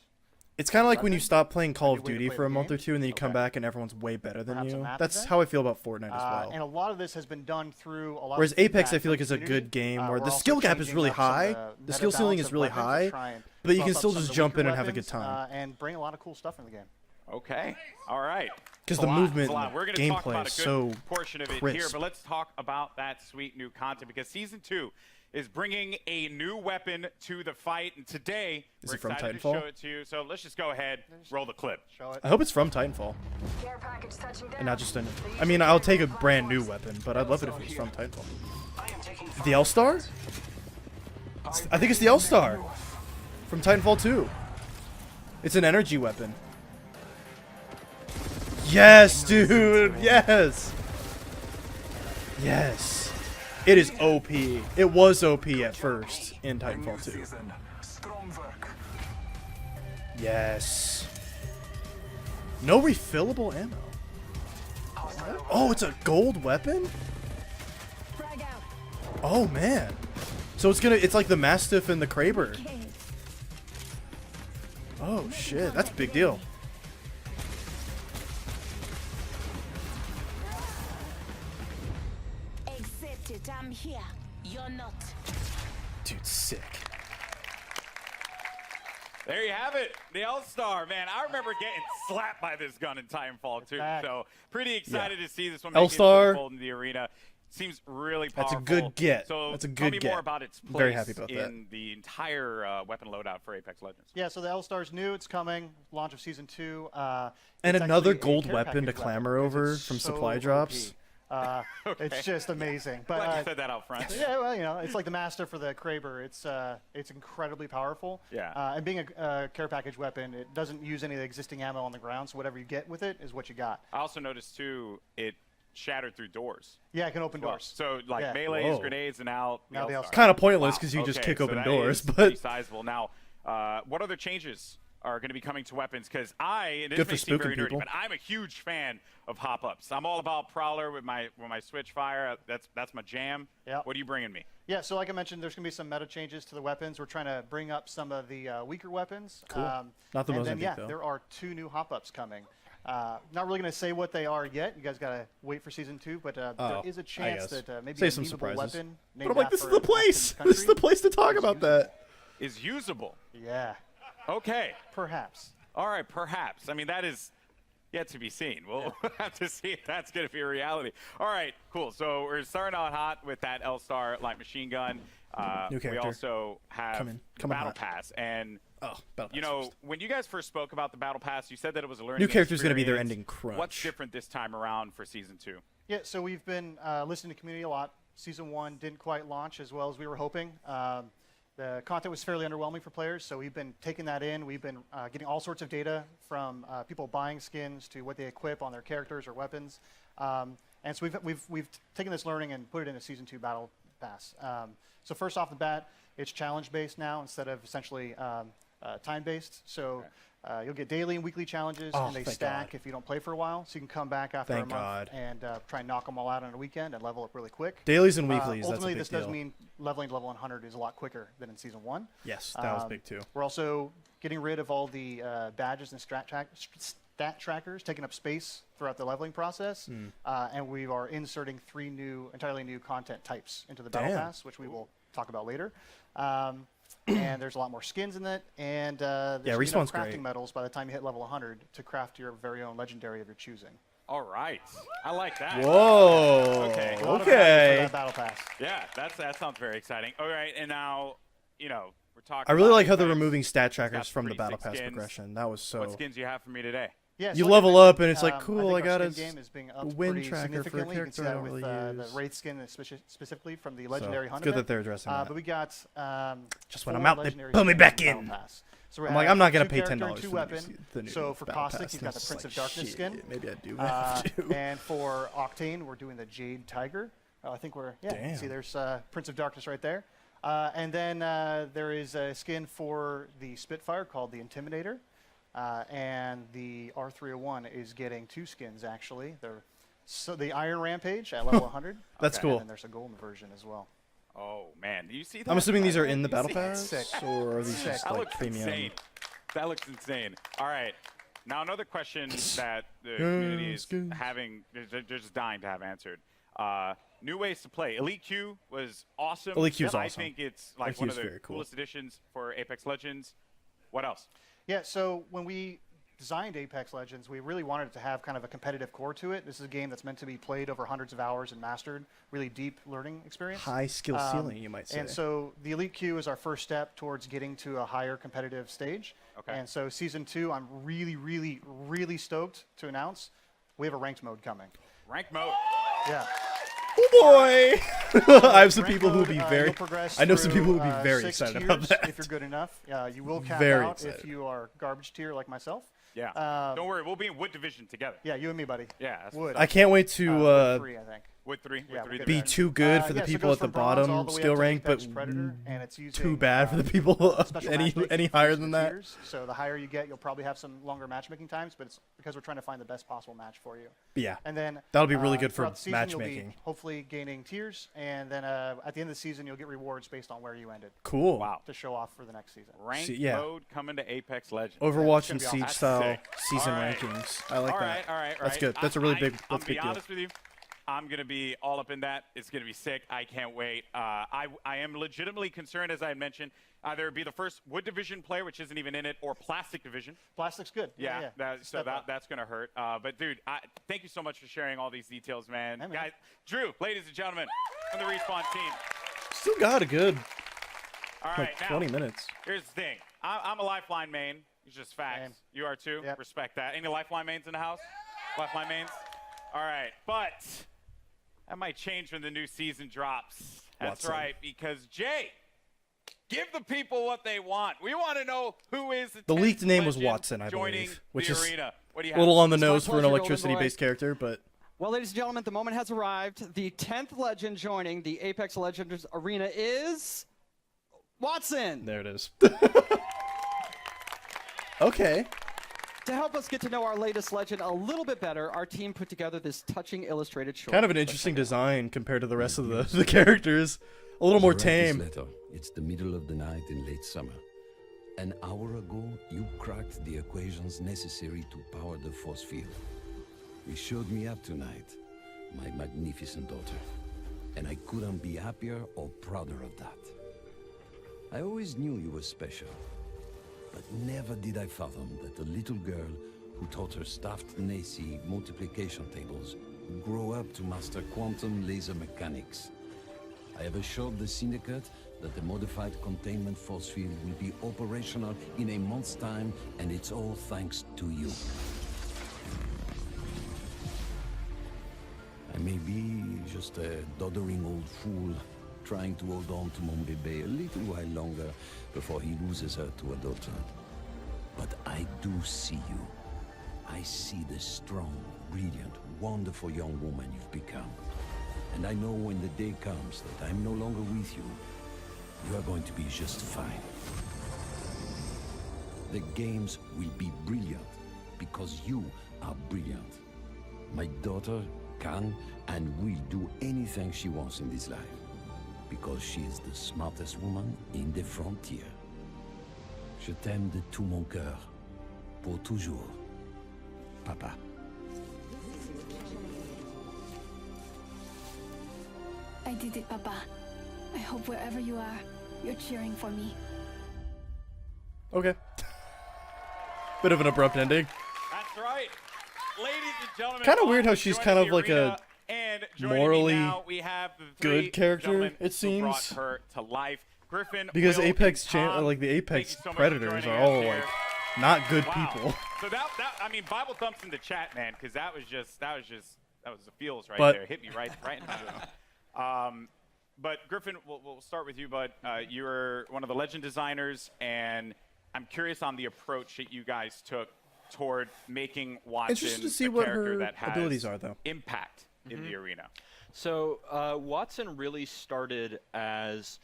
It's kind of like when you stop playing Call of way to Duty play for a the month game. or two, and then you come back and everyone's way better than Perhaps a you. map That's event. how I feel about Fortnite as well. And a lot of this has been done through a lot Whereas of Apex, I feedback feel like from is a community. good game where We're the also skill gap is changing really up some of high. the The skill meta ceiling balance is of really weapons to high, try and but you buff can up still some of just the jump weaker in and have a good weapons, time. and bring a lot of cool stuff in the game. Okay. All right. Because It's the a lot. movement It's a lot. We're gonna talk gameplay about is a good so portion of it crisp. here, but let's talk about that sweet new content because season 2 is bringing a new weapon to the fight, and today Is we're it from excited Titanfall? to show it to you. So let's just go ahead, roll the clip. Show it. I hope it's from Titanfall, and not just an. I mean, I'll take a brand new weapon, but I'd love it if it was from Titanfall. The L-Star? I think it's the L-Star from Titanfall 2. It's an energy weapon. Yes, dude. Yes. Yes. It is OP. It was OP at first in Titanfall 2. Yes. No refillable ammo. Oh, it's a gold weapon? Oh man. So it's like the Mastiff and the Kraber. Oh shit, that's a big deal. Accept it, I'm here. You're not. Dude, sick. There you have it, the L-Star, man. I remember getting slapped by this gun in Titanfall 2, so pretty excited to see this one make it L-Star. to the fold in the arena. Seems really powerful. That's a good get. So That's a tell good me get. more about its place Very happy about that. in the entire weapon loadout for Apex Legends. Yeah, so the L-Star's new. It's coming. Launch of season 2. And It's another actually a gold care weapon to package clamor weapon, over because from it's so supply OP. drops. It's just amazing. But Glad you said that out front. Yeah, well, you know, it's like the master for the Kraber. It's incredibly powerful. Yeah. And being a care package weapon, it doesn't use any of the existing ammo on the ground, so whatever you get with it is what you got. I also noticed, too, it shattered through doors. Yeah, it can open doors. So, like, Yeah. melees, Whoa. grenades, and now the Now the L-Star. L-Star. Kind of pointless because you just Okay, kick so open that doors, is but pretty sizable. Now, what other changes are going to be coming to weapons? Because and this Good for may seem spooking very nerdy, people. but I'm a huge fan of hop-ups. I'm all about Prowler with my switch fire. That's my jam. Yeah. What are you bringing me? Yeah, so like I mentioned, there's going to be some meta changes to the weapons. We're trying to bring up some of the weaker weapons. Cool. Not the and then, Mozambique, yeah, though. there are 2 new hop-ups coming. Not really going to say what they are yet. You guys got to wait for season 2, but there is a chance guess. that maybe Save a some memeable surprises. weapon But named I'm like, this is after the an African place. This is the country place to talk about that. Is usable. Yeah, Okay. perhaps. All right, perhaps. I mean, that is yet to be seen. We'll have to see if that's going to be a reality. All right, cool. So we're starting out hot with that L-Star light machine gun. New We character. also have Coming Battle hot. Pass. And, Oh, Battle you Pass know, first. when you guys first spoke about the Battle Pass, you said that it was a learning New character's going gonna to be their ending crunch. What's different this time around for Season 2? Yeah, so we've been listening to community a lot. Season 1 didn't quite launch as well as we were hoping. The content was fairly underwhelming for players, so we've been taking that in. We've been getting all sorts of data from people buying skins to what they equip on their characters or weapons. And so we've taken this learning and put it in a Season 2 Battle Pass. So first off the bat, it's challenge-based now instead of essentially time-based. So you'll get daily and weekly challenges, Oh, and they thank stack God. if you don't play for a while. So you can come back after Thank a month God. and try and knock them all out on a weekend and level up really quick. Dailies and weeklies, that's a Ultimately, big this does deal. mean leveling to level 100 is a lot quicker than in Season 1. Yes, that was big too. We're also getting rid of all the badges and stat trackers, taking up space throughout the leveling process. And we are inserting 3 entirely new content types into the Battle Damn. Pass, which we will talk about later. and there's a lot more skins in it, and there's Respawn's crafting great. medals by the time you hit level 100 to craft your very own legendary of your choosing. All right. I like that. Whoa. Okay. A lot of value for that battle pass. Yeah, that sounds very exciting. All right, and now, we're talking I really about like how they're Apex. removing stat It's got trackers from the pretty battle sick pass skins. progression. That was so. What skins do you have for me today? Yeah, You so like level I up, mentioned, and it's like, cool, I I think our got skin game is being upped wind pretty tracker for a significantly. You can see character I that don't with really the use. Wraith skin, specifically from the Legendary it's Hunt good event. that they're addressing that. But we got Just when I'm 4 out, they legendary put me skins back the battle in. pass. So we I'm like, have I'm not gonna 2 pay character $10 and 2 for the weapon. the new So for battle Caustic, pass. you've got the It's Prince like, of Darkness shit, skin. maybe I do have to. And for Octane, we're doing the Jade Tiger. I think we're Damn. See, there's Prince of Darkness right there. And then there is a skin for the Spitfire called the Intimidator. And the R301 is getting 2 skins, actually. So the Iron Rampage at level 100. That's cool. And then there's a golden version as well. Oh, man. Do you see that? I'm assuming these are in the You battle see- pass, Sick. or are these Sick. just That like looks premium? insane. That looks insane. All right. Now, another question that the community is having, they're just dying to have answered. New ways to play. Elite Q was awesome. Elite Q's I awesome. think it's like Elite one Q's of the very cool. coolest additions for Apex Legends. What else? Yeah, so when we designed Apex Legends, we really wanted it to have kind of a competitive core to it. This is a game that's meant to be played over hundreds of hours and mastered, really deep learning experience. High skill ceiling, you might say. And so the Elite Q is our first step towards getting to a higher competitive stage. Okay. And so Season 2, I'm really, really, really stoked to announce we have a ranked mode coming. Rank mode. Yeah. Oh boy! I have some Ranked people who would mode, be very. you'll progress I know some people who would through, be very 6 excited tiers about that. if you're good enough. You will cap Very out if excited. you are garbage tier like myself. Yeah. Don't worry. We'll be in Wood Division together. Yeah, you and me, buddy. Yeah. That's Wood. I can't wait to Wood 3, I think. Wood 3. Yeah, Wood 3 we'll be get too good for the yeah, so it people goes at the from bronze all bottom the way skill up to rank, but Apex Predator, and it's too using, bad for the people special any matchmaking higher features than and that. tiers. So the higher you get, you'll probably have some longer matchmaking times, but it's because we're trying to find the best possible match for you. Yeah. And then That'll be really good for throughout the season, you'll matchmaking. be hopefully gaining tiers, and then at the end of the season, you'll get rewards based on where you ended. Cool. Wow. To show off for the next season. Rank yeah. mode coming to Apex Legends. Overwatch gonna and be awesome. Siege That's style sick. season All right. rankings. I like All that. right, all right. That's good. That's a really big. I'll That's a be big deal. honest with you. I'm going to be all up in that. It's going to be sick. I can't wait. I am legitimately concerned, as I had mentioned, either be the first Wood Division player, which isn't even in it, or Plastic Division. Plastic's good. Yeah, Step up. that's going to hurt. But, dude, thank you so much for sharing all these details, man. Hey, man. Guys, Drew, ladies and gentlemen, from the Respawn team. Still got a good All right, like now, 20 minutes. here's the thing. I'm a Lifeline main. It's just facts. Same. You are too? Yep. Respect that. Any Lifeline mains in the house? Lifeline mains? All right, but that might change when the new season drops. That's Watson. right, because Jay, give the people what they want. We want to know who is the The 10th leaked name was legend Watson, I joining believe, which the is arena. What do you a have? little on the It's my nose for an pleasure, Golden electricity-based Boy. character, but Well, ladies and gentlemen, the moment has arrived. The 10th legend joining the Apex Legends arena is Watson. there it is. Okay. To help us get to know our latest legend a little bit better, our team put together this touching illustrated short. Kind of an interesting design compared to the rest of the characters. A little more tame. It's the middle of the night in late summer. An hour ago, you cracked the equations necessary to power the force field. You showed me up tonight, my magnificent daughter. And I couldn't be happier or prouder of that. I always knew you were special. But never did I fathom that the little girl who taught her staffed Nazi multiplication tables would grow up to master quantum laser mechanics. I have assured the Syndicate that the modified containment force field will be operational in a month's time, and it's all thanks to you. I may be just a doddering old fool trying to hold on to mon bébé a little while longer before he loses her to adulthood. But I do see you. I see the strong, brilliant, wonderful young woman you've become. And I know when the day comes that I'm no longer with you, you are going to be just fine. The games will be brilliant because you are brilliant. My daughter can and will do anything she wants in this life because she is the smartest woman in the frontier. Je t'aime de tout mon cœur, pour toujours, Papa. I did it, Papa. I hope wherever you are, you're cheering for me. Okay. Bit of an abrupt ending. That's right. Ladies and gentlemen. Kind of weird how she's kind of like a morally good character, it who brought seems. her to life. Griffin, Because Will, Apex, and Tom, like the Apex thank you so much for predators joining are us all here. like not good Wow. people. So I mean, Bible thumps in the chat, man, because that was the feels right But- there. Hit me right in the But Griffin, we'll start with you, bud. You're one of the Legend designers, and I'm curious on the approach that you guys took toward making Watson Interested to see a what character her that has abilities are, though. impact in the arena. So Watson really started as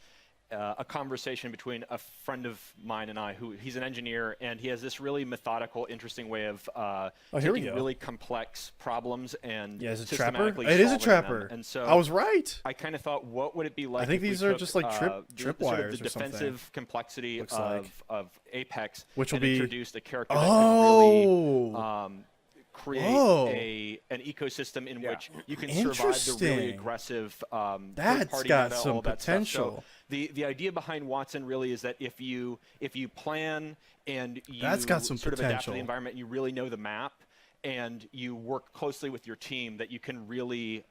a conversation between a friend of mine and I, who he's an engineer, and he has this really methodical, interesting way of here we taking go. really complex problems and Yeah, is it trapper? systematically It is a solving trapper. them. And so I was right. I kind of thought, what would it be like? I think if we these are took, just like trip the, sort of wires the or something. defensive complexity Looks like. of Apex, Which will and be- introduced a character that Oh! could really create Whoa. an ecosystem in which you can survive the Interesting. really aggressive That's third-party got meta, some all that stuff. potential. So the idea behind Watson really is that if you plan and you That's got some sort of adapt to potential. the environment, you really know the map, and you work closely with your team, that you can really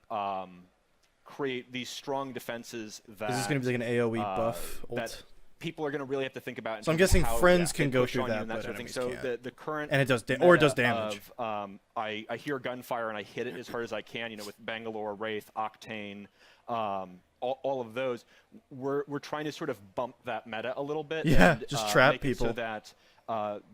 create these strong defenses that Is this going to be like an AoE buff? that ult? people are going to really have to think about. In So I'm terms of guessing how friends they can go push through on you that, and that but sort of thing. enemies So can't. the current And it does or it does meta damage. Of, I hear gunfire and I hit it as hard as I can. You know, with Bangalore, Wraith, Octane, all of those. We're trying to sort of bump that meta a little bit. Yeah, and, just trap make it so people. that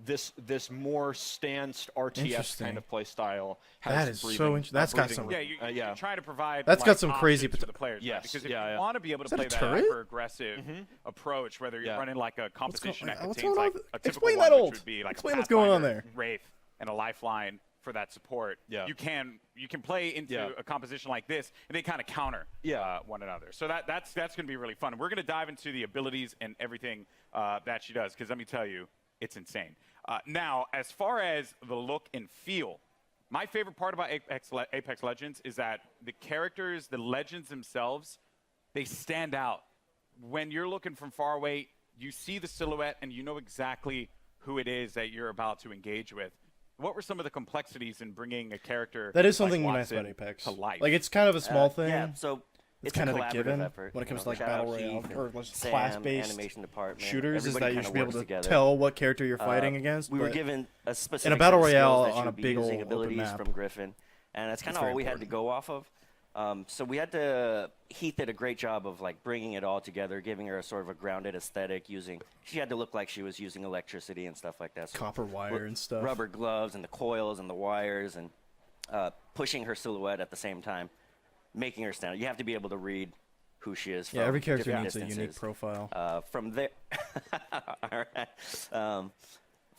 this more stanced RTS Interesting. kind of play style has That is so breathing, interesting. That's got breathing some- room. You're trying to provide. That's got like, some crazy options for pot- the players. Yes, Right? Because if yeah, you yeah. want to be able to Is that play a that turret? hyper-aggressive approach, whether you're running like a composition that what's contains going like on? a typical Explain one, that which ult. would be like Explain a what's going on Pathfinder, there. Wraith, and a lifeline for that support. Yeah. You can play into a composition like this, and they kind of counter one another. So that's going to be really fun. And we're going to dive into the abilities and everything that she does, because let me tell you, it's insane. Now, as far as the look and feel, my favorite part about Apex Legends is that the characters, the legends themselves, they stand out. When you're looking from far away, you see the silhouette and you know exactly who it is that you're about to engage with. What were some of the complexities in bringing a character That is something like nice Watson about Apex. to life? Like it's kind of a small thing. Yeah, so it's a kind of a collaborative given effort, when it comes to like shout out battle royale Heath or and like Sam, class-based animation department. shooters. Is Everybody that you kinda should be able works to together. tell what character you're fighting against. We were but given a specific in a battle set of royale skills that she on a would be big using old open abilities map. from Griffin, and that's kind It's of very all we had to important. go off of. So we had to. Heath did a great job of like bringing it all together, giving her a sort of a grounded aesthetic. She had to look like she was using electricity and stuff like that. So Copper wire and stuff. Rubber gloves and the coils and the wires and pushing her silhouette at the same time, making her stand out. You have to be able to read who she is. Yeah, from every character different needs a unique distances. profile. From there, all right.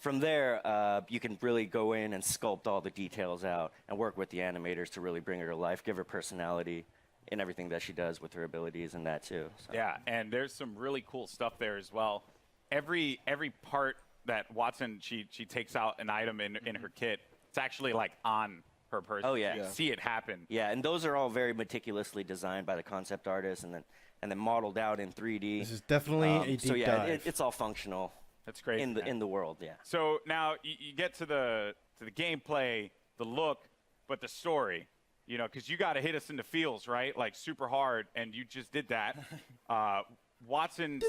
From there, you can really go in and sculpt all the details out and work with the animators to really bring her to life, give her personality in everything that she does with her abilities and that too. So. Yeah, and there's some really cool stuff there as well. Every part that Watson she takes out an item in her kit, it's actually like on her person. Oh yeah, You see it happen. Yeah, and those are all very meticulously designed by the concept artist and then modeled out in 3D. This is definitely a deep so yeah, dive. it's all functional. That's great in the world. Yeah. So now you get to the gameplay, the look, but the story. You know, because you got to hit us in the feels, right? Like super hard, and you just did that. Watson's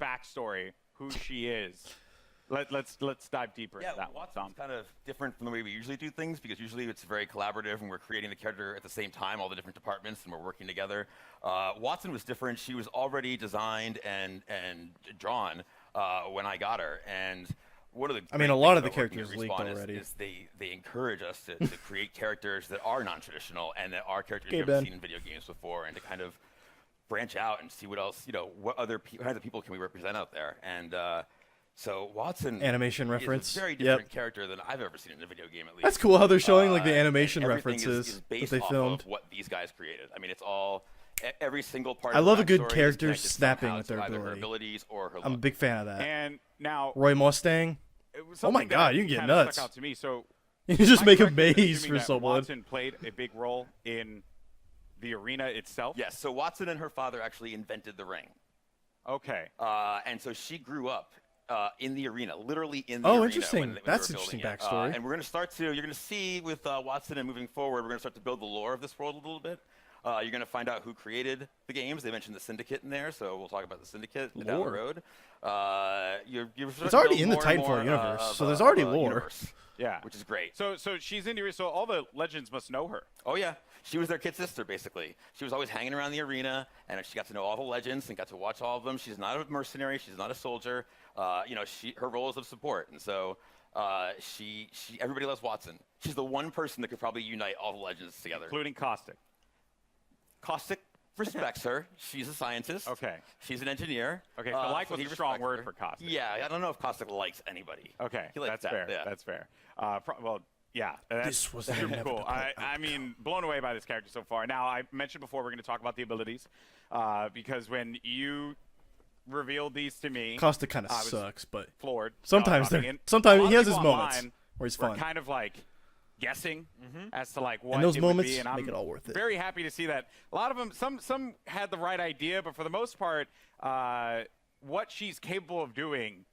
backstory, who she is. Let's dive deeper into that one, Tom. Watson's kind of different from the way we usually do things, because usually it's very collaborative and we're creating the character at the same time, all the different departments, and we're working together. Watson was different. She was already designed and drawn when I got her, and one of the I mean, great a lot things of the about working characters at leaked Respawn already. is they encourage us to create characters that are non-traditional and that are characters Okay, you've never Ben. seen in video games before, and to kind of branch out and see what else, what other kinds of people can we represent out there. And so Watson Animation is reference. a very Yep. different character than I've ever seen in a video game, at least. That's cool how they're showing like the and animation everything references is based that they off filmed. of what these guys created. I mean, it's all every single part. I of the love a good backstory is character connected snapping somehow with to their either her ability. abilities or her I'm a look. big fan of that. And now Roy Mustang. it was Oh my something that God, you can get kinda nuts. Stuck out to me. So You can just am I make a correct in maze assuming for that someone. Watson played a big role in the arena itself. Yes. So Watson and her father actually invented the ring. Okay. And so she grew up in the arena, literally in the Oh, arena. interesting. When That's they were interesting building it. backstory. And we're going to start to, you're going to see with Watson and moving forward, we're going to start to build the lore of this world a little bit. You're going to find out who created the games. They mentioned the Syndicate in there, so we'll talk about the Syndicate down the Lore. road. It's already in the Titanfall universe, so there's already lore. Universe, Yeah. which is great. So she's in here, so all the legends must know her. Oh, yeah. She was their kid sister, basically. She was always hanging around the arena, and she got to know all the legends and got to watch all of them. She's not a mercenary. She's not a soldier. Her role is of support. And so everybody loves Watson. She's the one person that could probably unite all the legends together. Including Caustic. Caustic respects her. She's a scientist. Okay. She's an engineer. Okay, so like was he a strong respects word her. for Caustic. Yeah, I don't know if Caustic likes anybody. Okay, He likes that's that, fair. yeah. That's fair. Well, yeah, that's This was super inevitable. cool. I mean, blown away by this character so far. Now, I mentioned before we're going to talk about the abilities because when you revealed these to me, Costa kind of I was sucks, but floored. sometimes I they're mean, sometimes a lot he of has his people moments online where he's were fun. kind of like guessing as to like what And those it moments would be, and make I'm it all worth it. Very happy to see that. A lot of them, some had the right idea, but for the most part, what she's capable of doing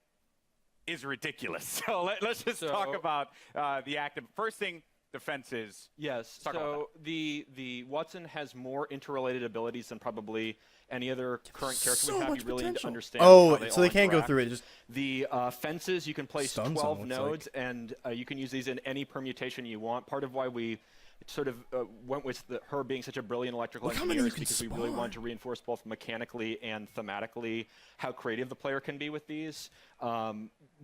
is ridiculous. So let's just talk about the active. First thing, defenses. Yes. Talk about So the Watson has more interrelated abilities than probably any other current character So we have. much You really need to potential. understand. Oh, how so they all can't go interact. through it. Just The fences, you can place Stun zone 12 looks nodes, and you can use these in any permutation you want. Part of why we sort of went with her being such a brilliant electrical Look how many engineer you is can because we really spawn. wanted to reinforce both mechanically and thematically how creative the player can be with these.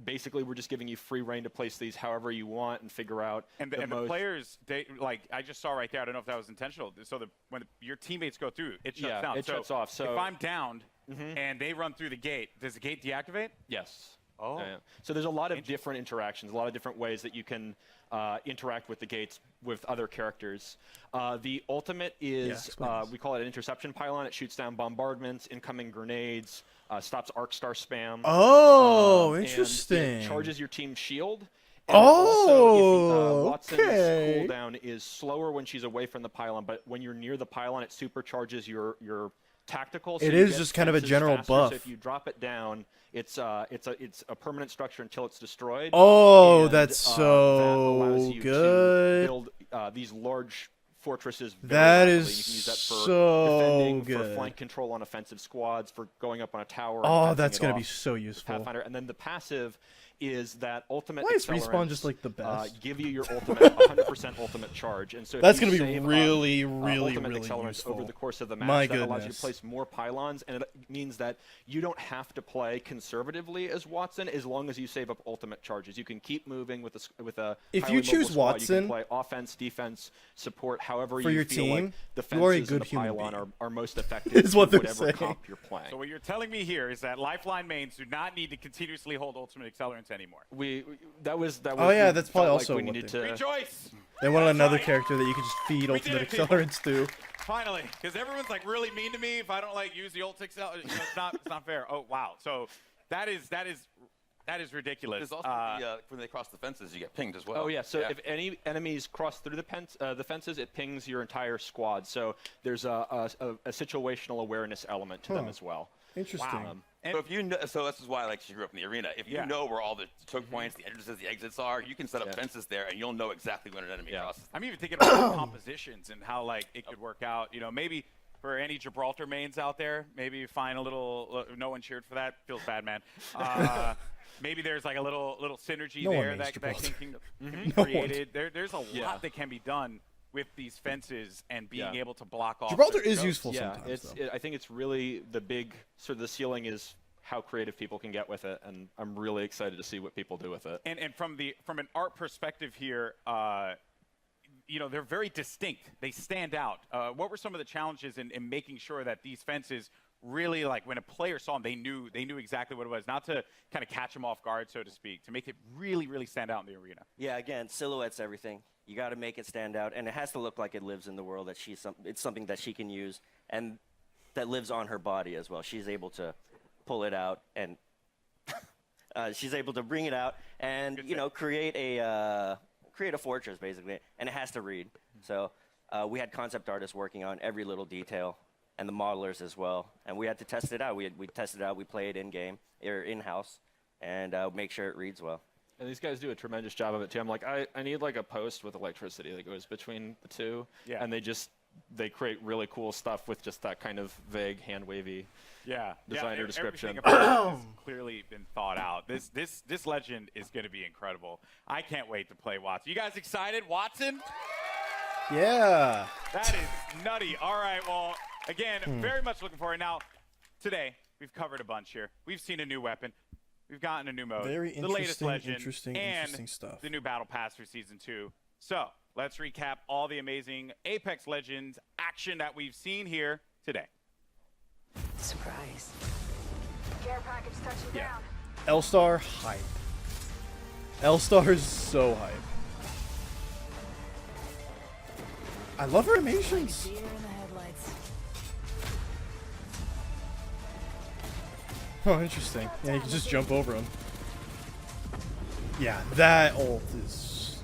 Basically, we're just giving you free reign to place these however you want and figure out. And the players, I just saw right there. I don't know if that was intentional. So when your teammates go through, it shuts down. It shuts off. So if I'm downed and they run through the gate, does the gate deactivate? Yes. Oh. Yeah. So there's a lot of different interactions, a lot of different ways that you can interact with the gates with other characters. The ultimate is, we call it an interception pylon. It shoots down bombardments, incoming grenades, stops arc star spam. Oh, and interesting. it charges your team's shield. And also, Watson's okay. cooldown is slower when she's away from the pylon, but when you're near the pylon, it supercharges your tactical. So It you is get just kind of a fences general faster, buff. So if you drop it down, it's a permanent structure until it's destroyed. Oh, and, that's that so allows you good. to build these large fortresses. Very That rapidly. is You can use that for so defending, good. for flank control on offensive squads, for going up on a tower. Oh, and that's going gonna to be so useful. Pathfinder, and then the passive is that ultimate. Why is Respawn accelerants, just, like, the best? Give you your ultimate 100% ultimate charge, and so if That's you gonna be save really, on, really, ultimate really accelerants useful. over the course of the match. My that allows you goodness. to place more pylons, and it means that you don't have to play conservatively as Watson as long as you save up ultimate charges. You can keep moving with a. If highly you mobile choose squad. You Watson can play offense, defense, support, however for you your feel team, like the you are a fences good and the human pylon being. are most effective. Is what to they're whatever saying. comp you're playing. So what you're telling me here is that Lifeline mains do not need to continuously hold ultimate accelerants anymore. That was. Oh yeah, we that's probably felt also like we what needed they, to Rejoice! they wanted That's another right. character that you could just feed We ultimate did it, people. accelerants to. Finally, because everyone's like really mean to me if I don't like use the ult accelerant. It's not fair. Oh wow. So that is ridiculous. There's also when they cross the fences, you get pinged as well. Oh yeah. So if any enemies cross through the fences, it pings your entire squad. So there's a situational awareness element to them as well. Interesting. Wow. So if you know, so this is why like she grew up in the arena. If you know where all the choke points, the entrances, the exits are, you can set up fences there, and you'll know exactly when an enemy crosses. I'm even thinking about compositions and how like it could work out. You know, maybe for any Gibraltar mains out there, maybe find a little. No one cheered for that. Feels bad, man. Maybe there's like a little synergy No one there mains that Gibraltar. can be No one. created. There's a lot that can be done with these fences and being able to block off. Gibraltar certain is coasts. useful sometimes. I think it's really the big sort of the ceiling is how creative people can get with it, and I'm really excited to see what people do with it. And from an art perspective here, you know, they're very distinct. They stand out. What were some of the challenges in making sure that these fences really, like, when a player saw them, they knew exactly what it was, not to kind of catch them off guard, so to speak, to make it really, really stand out in the arena? Yeah, again, silhouette's everything. You got to make it stand out, and it has to look like it lives in the world, that it's something that she can use, and that lives on her body as well. She's able to pull it out, and she's able to bring it out and, you know, create a fortress, basically, and it has to read. So we had concept artists working on every little detail, and the modelers as well, and we had to test it out. We tested it out. We played in-game, or in-house, and make sure it reads well. And these guys do a tremendous job of it too. I'm like, I need like a post with electricity that goes between the two. Yeah. And they create really cool stuff with just that kind of vague, hand wavy designer description. Everything about it has clearly been thought out. This legend is going to be incredible. I can't wait to play Watson. You guys excited? Watson? Yeah. That is nutty. All right, well, again, very much looking forward. Now, today, we've covered a bunch here. We've seen a new weapon. We've gotten a new mode. Very the latest legend, interesting stuff. The new Battle Pass for Season 2. So, let's recap all the amazing Apex Legends action that we've seen here today. Surprise. Care package touching down. L-Star, hype. L-Star is so hype. I love her animations. Deer in the headlights. Oh, interesting. Yeah, you can just jump over them. Yeah, that ult is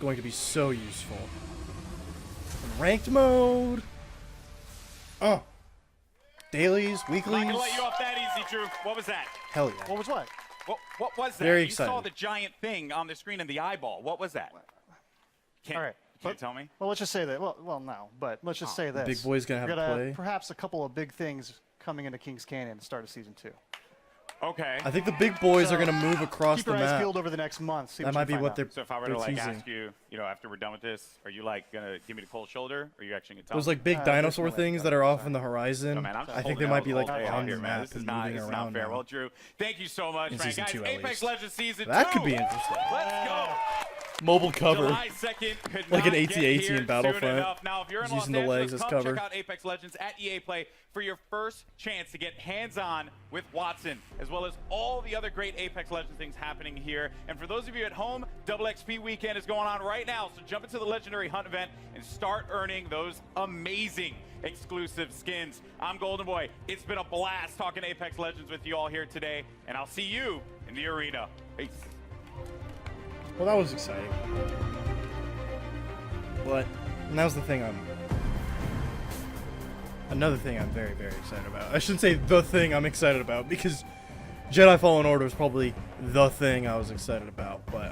going to be so useful. In ranked mode. Oh. Dailies, weeklies. I'm not going to let you off that easy, Drew. What was that? Hell yeah. What was what? What was that? Very you excited. saw the giant thing on the screen in the eyeball. What was that? All right. Can't tell me? Well, let's just say that. Well, no, but let's just say this. Big boy's gonna have We to got play. perhaps a couple of big things coming into Kings Canyon at the start of Season 2. Okay. I think the big boys are going to move across Keep the your eyes map. peeled over the next month. See That what might you be find what out. they're So if I were they're to like teasing. ask you, after we're done with this, are you like gonna give me the cold shoulder, or are you actually gonna tell Those me? like big dinosaur things that are off in the horizon. No, man, I'm just I think holding they might out be all like day out on here, the man. map This is and not, moving this is around not fair. now. Well, Drew, thank you so much, In man. Season Guys, 2 at Apex least. Legends Season 2. That could be interesting. Let's go. Mobile cover. July 2nd could Like an not get AT-AT here in Battlefront. soon enough. Now, if you're in Just Los using the Angeles, legs as come cover. check out Apex Legends at EA Play for your first chance to get hands-on with Watson, as well as all the other great Apex Legends things happening here. And for those of you at home, Double XP Weekend is going on right now, so jump into the Legendary Hunt event and start earning those amazing exclusive skins. I'm Golden Boy. It's been a blast talking Apex Legends with you all here today, and I'll see you in the arena. Peace. Well, that was exciting. But, and that was the thing another thing I'm very, very excited about. I shouldn't say the thing I'm excited about, because Jedi Fallen Order is probably the thing I was excited about. But,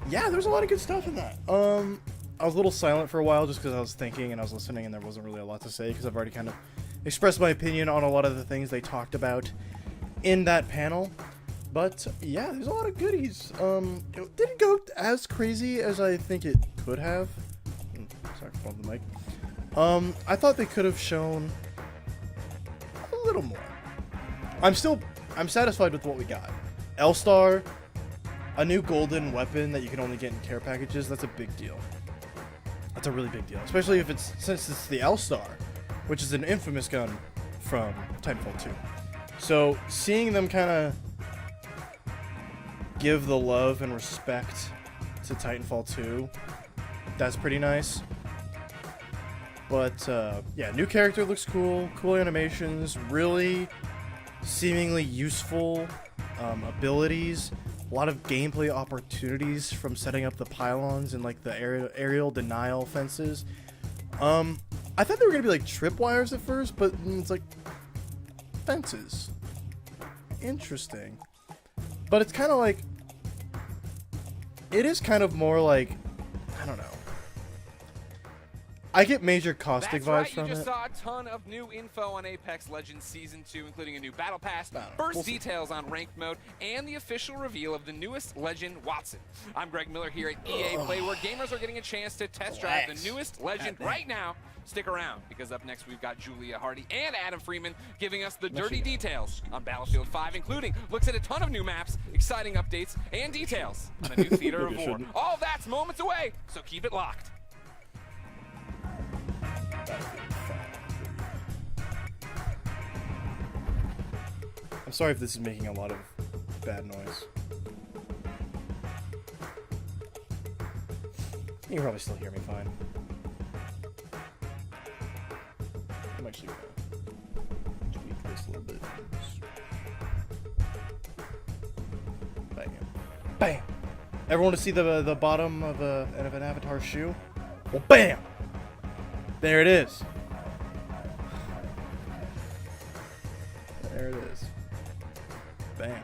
yeah, there's a lot of good stuff in that. I was a little silent for a while just because I was thinking and I was listening and there wasn't really a lot to say because I've already kind of expressed my opinion on a lot of the things they talked about in that panel. But yeah, there's a lot of goodies. It didn't go as crazy as I think it could have. Sorry for bumping the mic. I thought they could have shown a little more. I'm satisfied with what we got. L-Star, a new golden weapon that you can only get in care packages. That's a big deal. That's a really big deal, especially since it's the L-Star, which is an infamous gun from Titanfall 2. So seeing them kind of give the love and respect to Titanfall 2, that's pretty nice. But yeah, new character looks cool, cool animations, really seemingly useful abilities, a lot of gameplay opportunities from setting up the pylons and like the aerial denial fences. I thought they were gonna be like tripwires at first, but it's like fences. Interesting. But it's kind of like, it is kind of more like, I don't know. I get major caustic That's vibes right, from you just it. saw a ton of new info on Apex Legends Season 2, including a new battle pass, first details on ranked mode, and the official reveal of the newest legend, Watson. I'm Greg Miller here at EA Play, where gamers are getting a chance to test drive the newest legend right now. Stick around, because up next we've got Julia Hardy and Adam Freeman giving us the dirty details on Battlefield 5, including looks at a ton of new maps, exciting updates, and details on a new theater of war. All that's moments away, so keep it locked. I'm sorry if this is making a lot of bad noise. You can probably still hear me fine. I'm actually gonna tweak this a little bit. Bam. Bam! Everyone to see the bottom of an avatar shoe? Well, bam! There it is. There it is. Bam.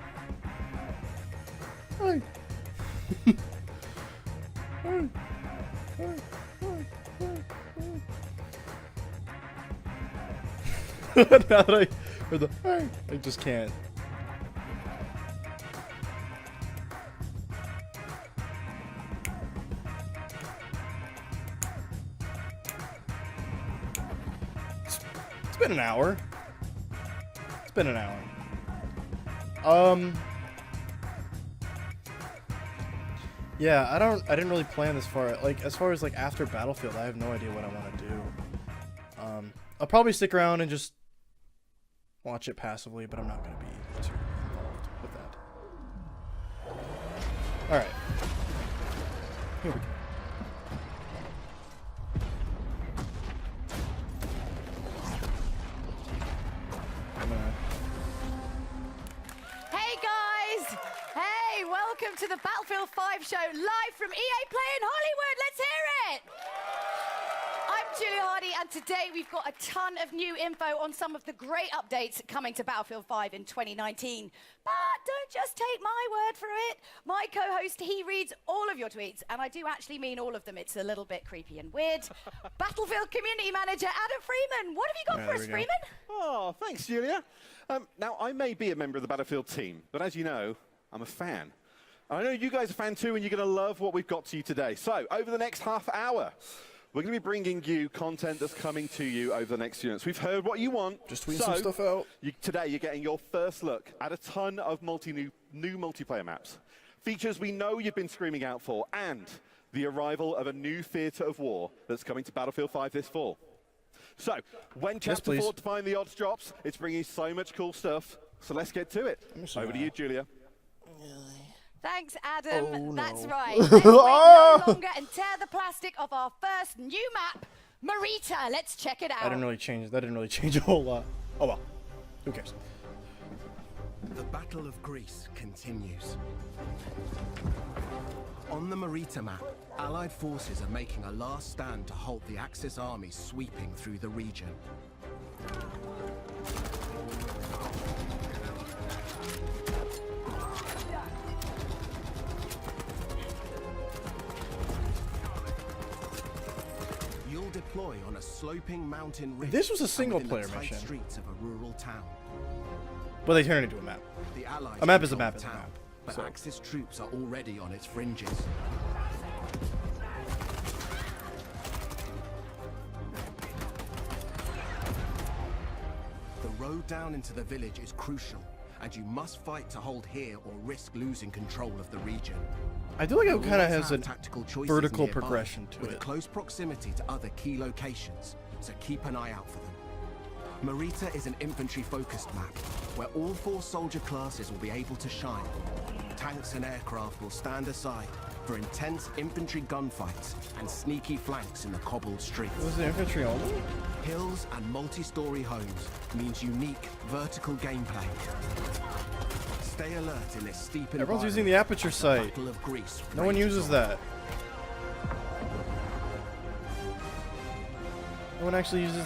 Now that I heard the, I just can't. It's been an hour. It's been an hour. Yeah, I didn't really plan this far. Like, as far as like after Battlefield, I have no idea what I want to do. I'll probably stick around and just watch it passively, but I'm not going to be too involved with that. Alright. Here we go. Hey guys! Hey, welcome to the Battlefield 5 show, live from EA Play in Hollywood. Let's hear it! I'm Julia Hardy, and today we've got a ton of new info on some of the great updates coming to Battlefield 5 in 2019. But don't just take my word for it. My co-host, he reads all of your tweets, and I do actually mean all of them. It's a little bit creepy and weird. Battlefield Community Manager Adam Freeman, what have you got for us, Freeman? Oh, thanks, Julia. Now, I may be a member of the Battlefield team, but as you know, I'm a fan. I know you guys are a fan too, and you're going to love what we've got to you today. So, over the next half hour, we're going to be bringing you content that's coming to you over the next few minutes. We've heard what you want. Just tweet some stuff out. Today, you're getting your first look at a ton of new multiplayer maps. Features we know you've been screaming out for, and the arrival of a new theatre of war that's coming to Battlefield 5 this fall. So, when Chapter 4 Define the Odds drops, it's bringing so much cool stuff. So let's get to it. Over to you, Julia. Thanks, Adam. Oh, no. That's right. Let's wait no longer and tear the plastic off our first new map, Marita. Let's check it out. That didn't really change a whole lot. Oh well. Who cares? The Battle of Greece continues. On the Marita map, Allied forces are making a last stand to halt the Axis armies sweeping through the region. You'll deploy on a sloping mountain ridge. This was a single-player mission. Streets of a rural town. Well, they turn it into a map. The Allies A map is a control map is a the town, map. But So. Axis troops are already on its fringes. The road down into the village is crucial, and you must fight to hold here or risk losing control of the region. I do like how it You'll kind of always has have a tactical choices vertical nearby, progression to with a it. close proximity to other key locations, so keep an eye out for them. Marita is an infantry-focused map, where all 4 soldier classes will be able to shine. Tanks and aircraft will stand aside for intense infantry gunfights and sneaky flanks in the cobbled streets. Was it infantry only? Hills and multi-story homes means unique vertical gameplay. Stay alert in this steep environment. Everyone's using the aperture sight. Battle of Greece No one rages uses on. that. No one actually uses.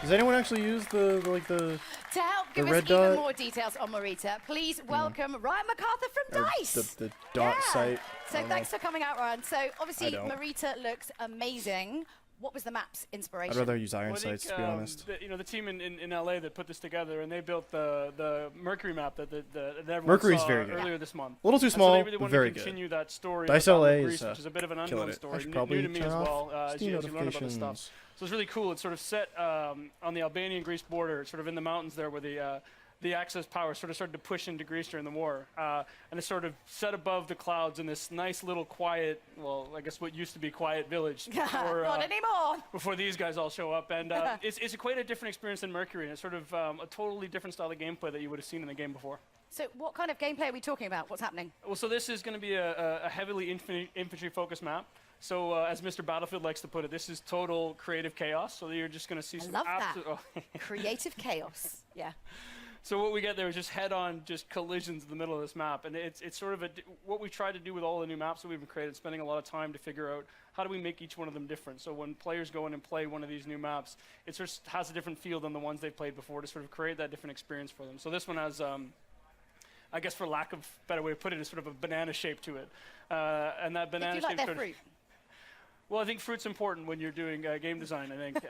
Does anyone actually use the To help give us red even dot? more details on Marita, please welcome Ryan MacArthur from Or DICE. the dot sight? So I don't thanks know. for coming out, Ryan. So obviously I don't. Marita looks amazing. What was the map's inspiration? I'd rather use iron Well, I sights, think, to be honest. the team in LA that put this together, and they built the Mercury map that everyone Mercury's saw very good. earlier this month. A little too And so small, they really but wanted very to good. continue that story. DICE of Battle of LA Greece, is which is a bit of an killing unknown it. I story, should new probably to me turn as off well, as Steam you learn about this stuff. notifications. So it's really cool. It's sort of set on the Albanian-Greece border, sort of in the mountains there, where the Axis power sort of started to push into Greece during the war. And it's sort of set above the clouds in this nice little quiet, well, I guess what used to be quiet village. Before, Not anymore. Before these guys all show up. And it's quite a different experience than Mercury. And it's sort of a totally different style of gameplay that you would have seen in the game before. So what kind of gameplay are we talking about? What's happening? Well, so this is going to be a heavily infantry-focused map. So as Mr. Battlefield likes to put it, this is total creative chaos. So you're just going to see some love that. absolute... Creative chaos. Yeah. So what we get there is just head-on just collisions in the middle of this map. And it's sort of what we try to do with all the new maps that we've created, spending a lot of time to figure out how do we make each one of them different. So when players go in and play one of these new maps, it sort of has a different feel than the ones they've played before to sort of create that different experience for them. So this one has... I guess for lack of a better way to put it, is sort of a banana shape to it. And that banana If you like shape their sort fruit. Well, I think fruit's important when you're doing game design, I think.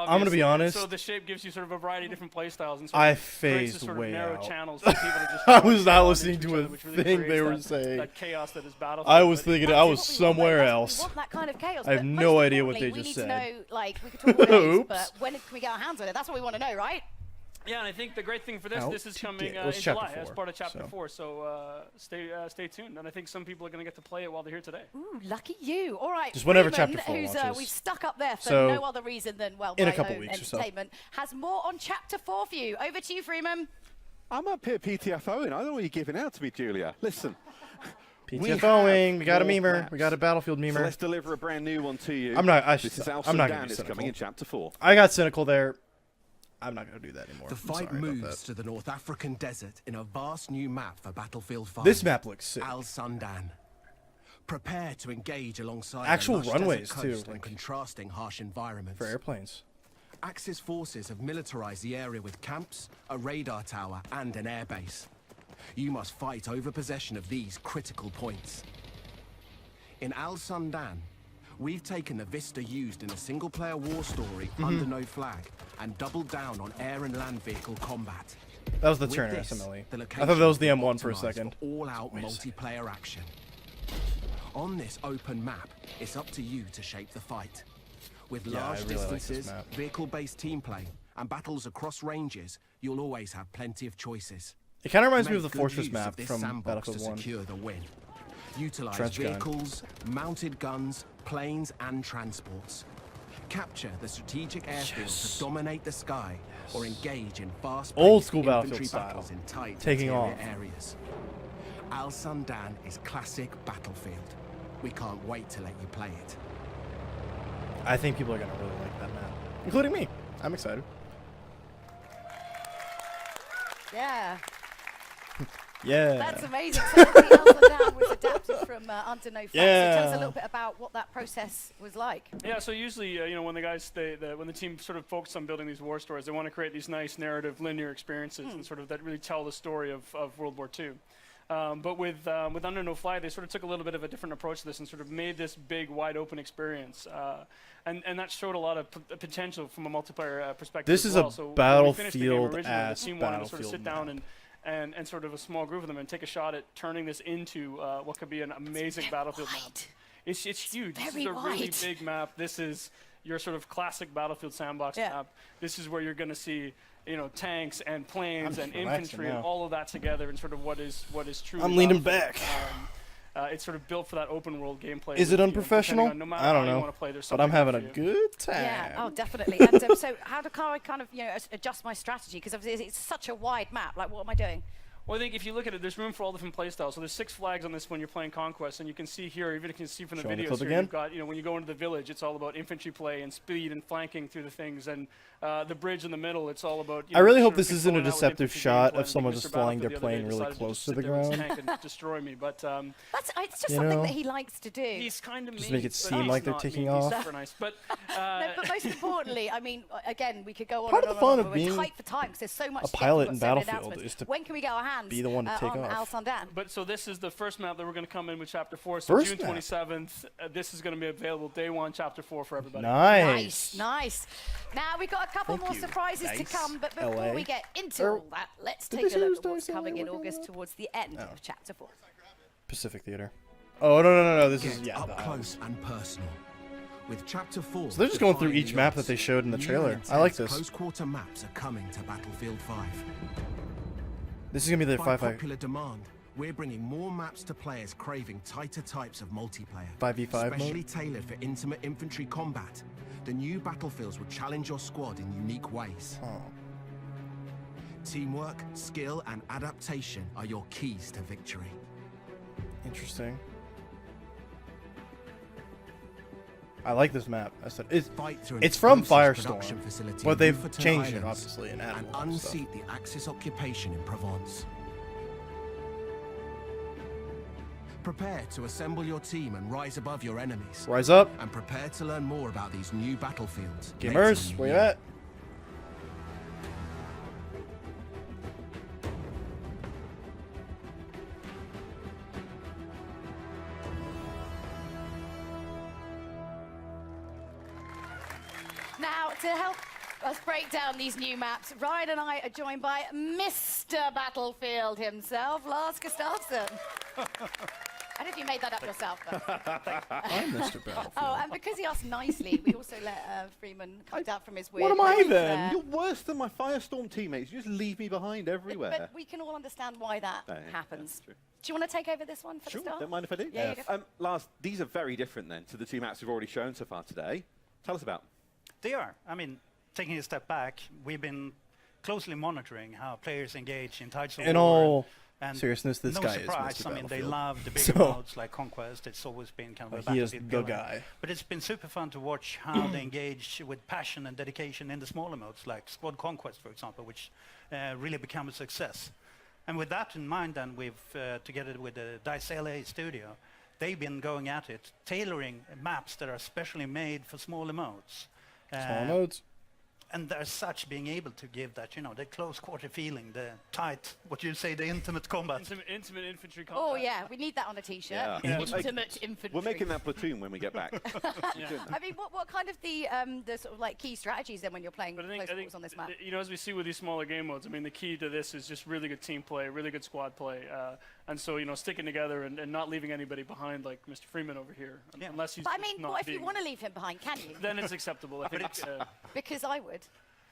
I'm gonna be honest. So the shape gives you sort of a variety of different play styles, and I creates this phased sort way of narrow out. channels for people to just I go was and not run listening into to each a other, which really thing they creates were that, saying. That chaos that is Battlefield. I was But thinking that's I what was we want, somewhere We else. want that kind of chaos. I have but no most idea what they importantly, just we need said. to know, like, we could talk all days, Oops. but when can we get our hands on it? That's what we want to know, right? Yeah, and I think the great thing for this, Out this is coming today. Well, in it's chapter July as 4, part of Chapter so. 4. So stay tuned, and I think some people are going to get to play it while they're here today. Ooh, lucky you. All right, Just whenever Freeman, Chapter 4 who's launches. we've stuck up there for So, no other reason than, well, in a my couple own weeks or so. entertainment, has more on Chapter 4 for you. Over to you, Freeman. I'm up here PTFOing. I don't know what you're giving out to me, Julia. Listen. PTFOing. We got a more memer. maps. We got a Battlefield memer. So let's deliver a brand new one to you. I'm not. This is Al I'm not Sundan. gonna be It's cynical. coming in Chapter 4. I got cynical there. I'm not gonna do that anymore. The I'm fight sorry about moves that. to the North African desert in a vast new map for Battlefield 5. This map looks sick. Al Sundan. Prepare to engage alongside Actual a lush runways, desert too, coast and like, contrasting harsh environments. For airplanes. Axis forces have militarized the area with camps, a radar tower, and an airbase. You must fight over possession of these critical points. In Al Sundan, we've taken the vista used in a single-player war story under no flag and doubled down on air and land vehicle combat. That was the With Turner this, SMLE. the I thought that was the location M1 for a is optimized second. for all-out Wait a second. multiplayer action. On this open map, it's up to you to shape the fight. With Yeah, I large really like this distances, map. vehicle-based team play, and battles across ranges, you'll always have plenty of choices. It kind of reminds me Make of the good Fortress use map of this from sandbox Battlefield to 1. secure the win. Utilize Trench gun. vehicles, mounted guns, planes, and transports. Capture the strategic airfields to dominate the sky, or engage in fast-paced Old school infantry Battlefield style. battles in tight Taking interior off. areas. Al Sundan is classic Battlefield. We can't wait to let you play it. I think people are gonna really like that map, including me. I'm excited. Yeah. Yeah. That's amazing. So the Al Sundan was adapted from Under No Flag. So tell us a Yeah. little bit about what that process was like. Yeah, so usually, when the guys, when the team sort of focus on building these war stories, they want to create these nice narrative, linear experiences, and sort of that really tell the story of World War II. But with Under No Flag, they sort of took a little bit of a different approach to this and sort of made this big, wide open experience. And that showed a lot of potential from a multiplayer perspective. This as is a well. So when we finished the game originally, Battlefield-ass the team wanted to sort of Battlefield sit down and sort of a small group of them and take a shot at turning this into what could be an amazing Battlefield map. It's huge. This is very a really wide. big map. This is your sort of classic Battlefield sandbox map. This is where you're going to see tanks and planes I'm and relaxing infantry and now. all of that together and sort of what is true. I'm leaning back. It's sort of built for that open world gameplay. Is it unprofessional? No matter I don't how you know. wanna play, there's But I'm something having a for you. good time. Yeah, oh, definitely. And so how do I kind of adjust my strategy? Because obviously it's such a wide map. Like, what am I doing? Well, I think if you look at it, there's room for all different playstyles. So there's 6 flags on this when you're playing Conquest, and you can see here, even if you can see from the Showing the videos clip here, again? you've got, when you go into the village, it's all about infantry play and speed and flanking through the things, and the bridge in the middle, it's all about. I really hope sort of this isn't a controlling that with deceptive infantry shot gameplay. of someone I think just Mr. flying their Battlefield the other plane day really decided to close just to sit the there with his ground. tank and destroy me, but It's just You something know? that he likes to do. he's kind of Just mean, make it but seem he's like they're not taking mean. He's off. super nice, but No, but most importantly, I mean, again, we could go on Part and of on the and fun on, of but we're being tight for time because there's so much a to get pilot through. in We've got so many Battlefield announcements. is to when can we get our hands be the one to take on off. Al Sundan? But so this is the first map that we're going to come in with Chapter 4. So First June map. 27th, this is going to be available day 1, Chapter 4 for everybody. Nice. Nice. Now we've got a couple Thank more you. surprises to Nice. come, but before LA. we get into Er, all that, let's did take they a look use at what's those coming in LA August again? towards the end Oh. of Chapter 4. Pacific Theater. Oh no! This is Get up close and personal. With Chapter 4. So they're just going through defining each map the that they showed in the new trailer. and I like intense this. Close-quarter maps are coming to Battlefield 5. This is gonna be the By 5v popular demand, we're bringing more maps to players craving tighter types of multiplayer. 5v5 mode? Specially tailored for intimate infantry combat, the new battlefields will challenge your squad in unique ways. Teamwork, skill, and adaptation are your keys to victory. Interesting. I like this map. I said it's Through an it's from exclusive Firestorm, production facility but in they've Newfoundland changed it Islands obviously and and added more stuff. unseat the Axis occupation in Provence. Prepare to assemble your team and rise above your enemies. Rise up. And prepare to learn more about these new battlefields. Gamers, where you at? Now, to help us break down these new maps, Ryan and I are joined by Mr. Battlefield himself, Lars Gustafsson. I don't know if you made that up yourself, but... I'm Mr. Battlefield. Oh, and because he asked nicely, we also let Freeman come down from his weird... What am I ways then? there. You're worse than my Firestorm teammates. You just leave me behind everywhere. But we can all understand why that happens. True. Do you want to take over this one for Sure, the start? don't mind if I do. Yeah, you go. Lars, these are very different then to the two maps we've already shown so far today. Tell us about them. They are. I mean, taking a step back, we've been closely monitoring how players engage in Tides of In War. all and seriousness, this no guy is surprise, Mr. I mean, they Battlefield. love the bigger So- modes like Conquest. It's always been kind of a He is Battlefield the killer. guy. But it's been super fun to watch how they engage with passion and dedication in the smaller modes, like Squad Conquest, for example, which really become a success. And with that in mind, then we've, together with the DICE LA studio, they've been going at it, tailoring maps that are specially made for smaller modes. Small modes? And as such, being able to give that, you know, the close quarter feeling, the tight, what you say, the intimate combat. Intimate infantry combat. Oh, yeah, we need that on a T-shirt. Yeah. Intimate infantry. We're making that platoon when we get back. I mean, what kind of the sort of like key strategies then when you're playing close quarters on this map? You know, as we see with these smaller game modes, I mean, the key to this is just really good team play, really good squad play. And so, you know, sticking together and not leaving anybody behind like Mr. Freeman over here. Unless he's But I mean, not what if you being- want to leave him behind, can you? Then it's acceptable. I think. Because I would.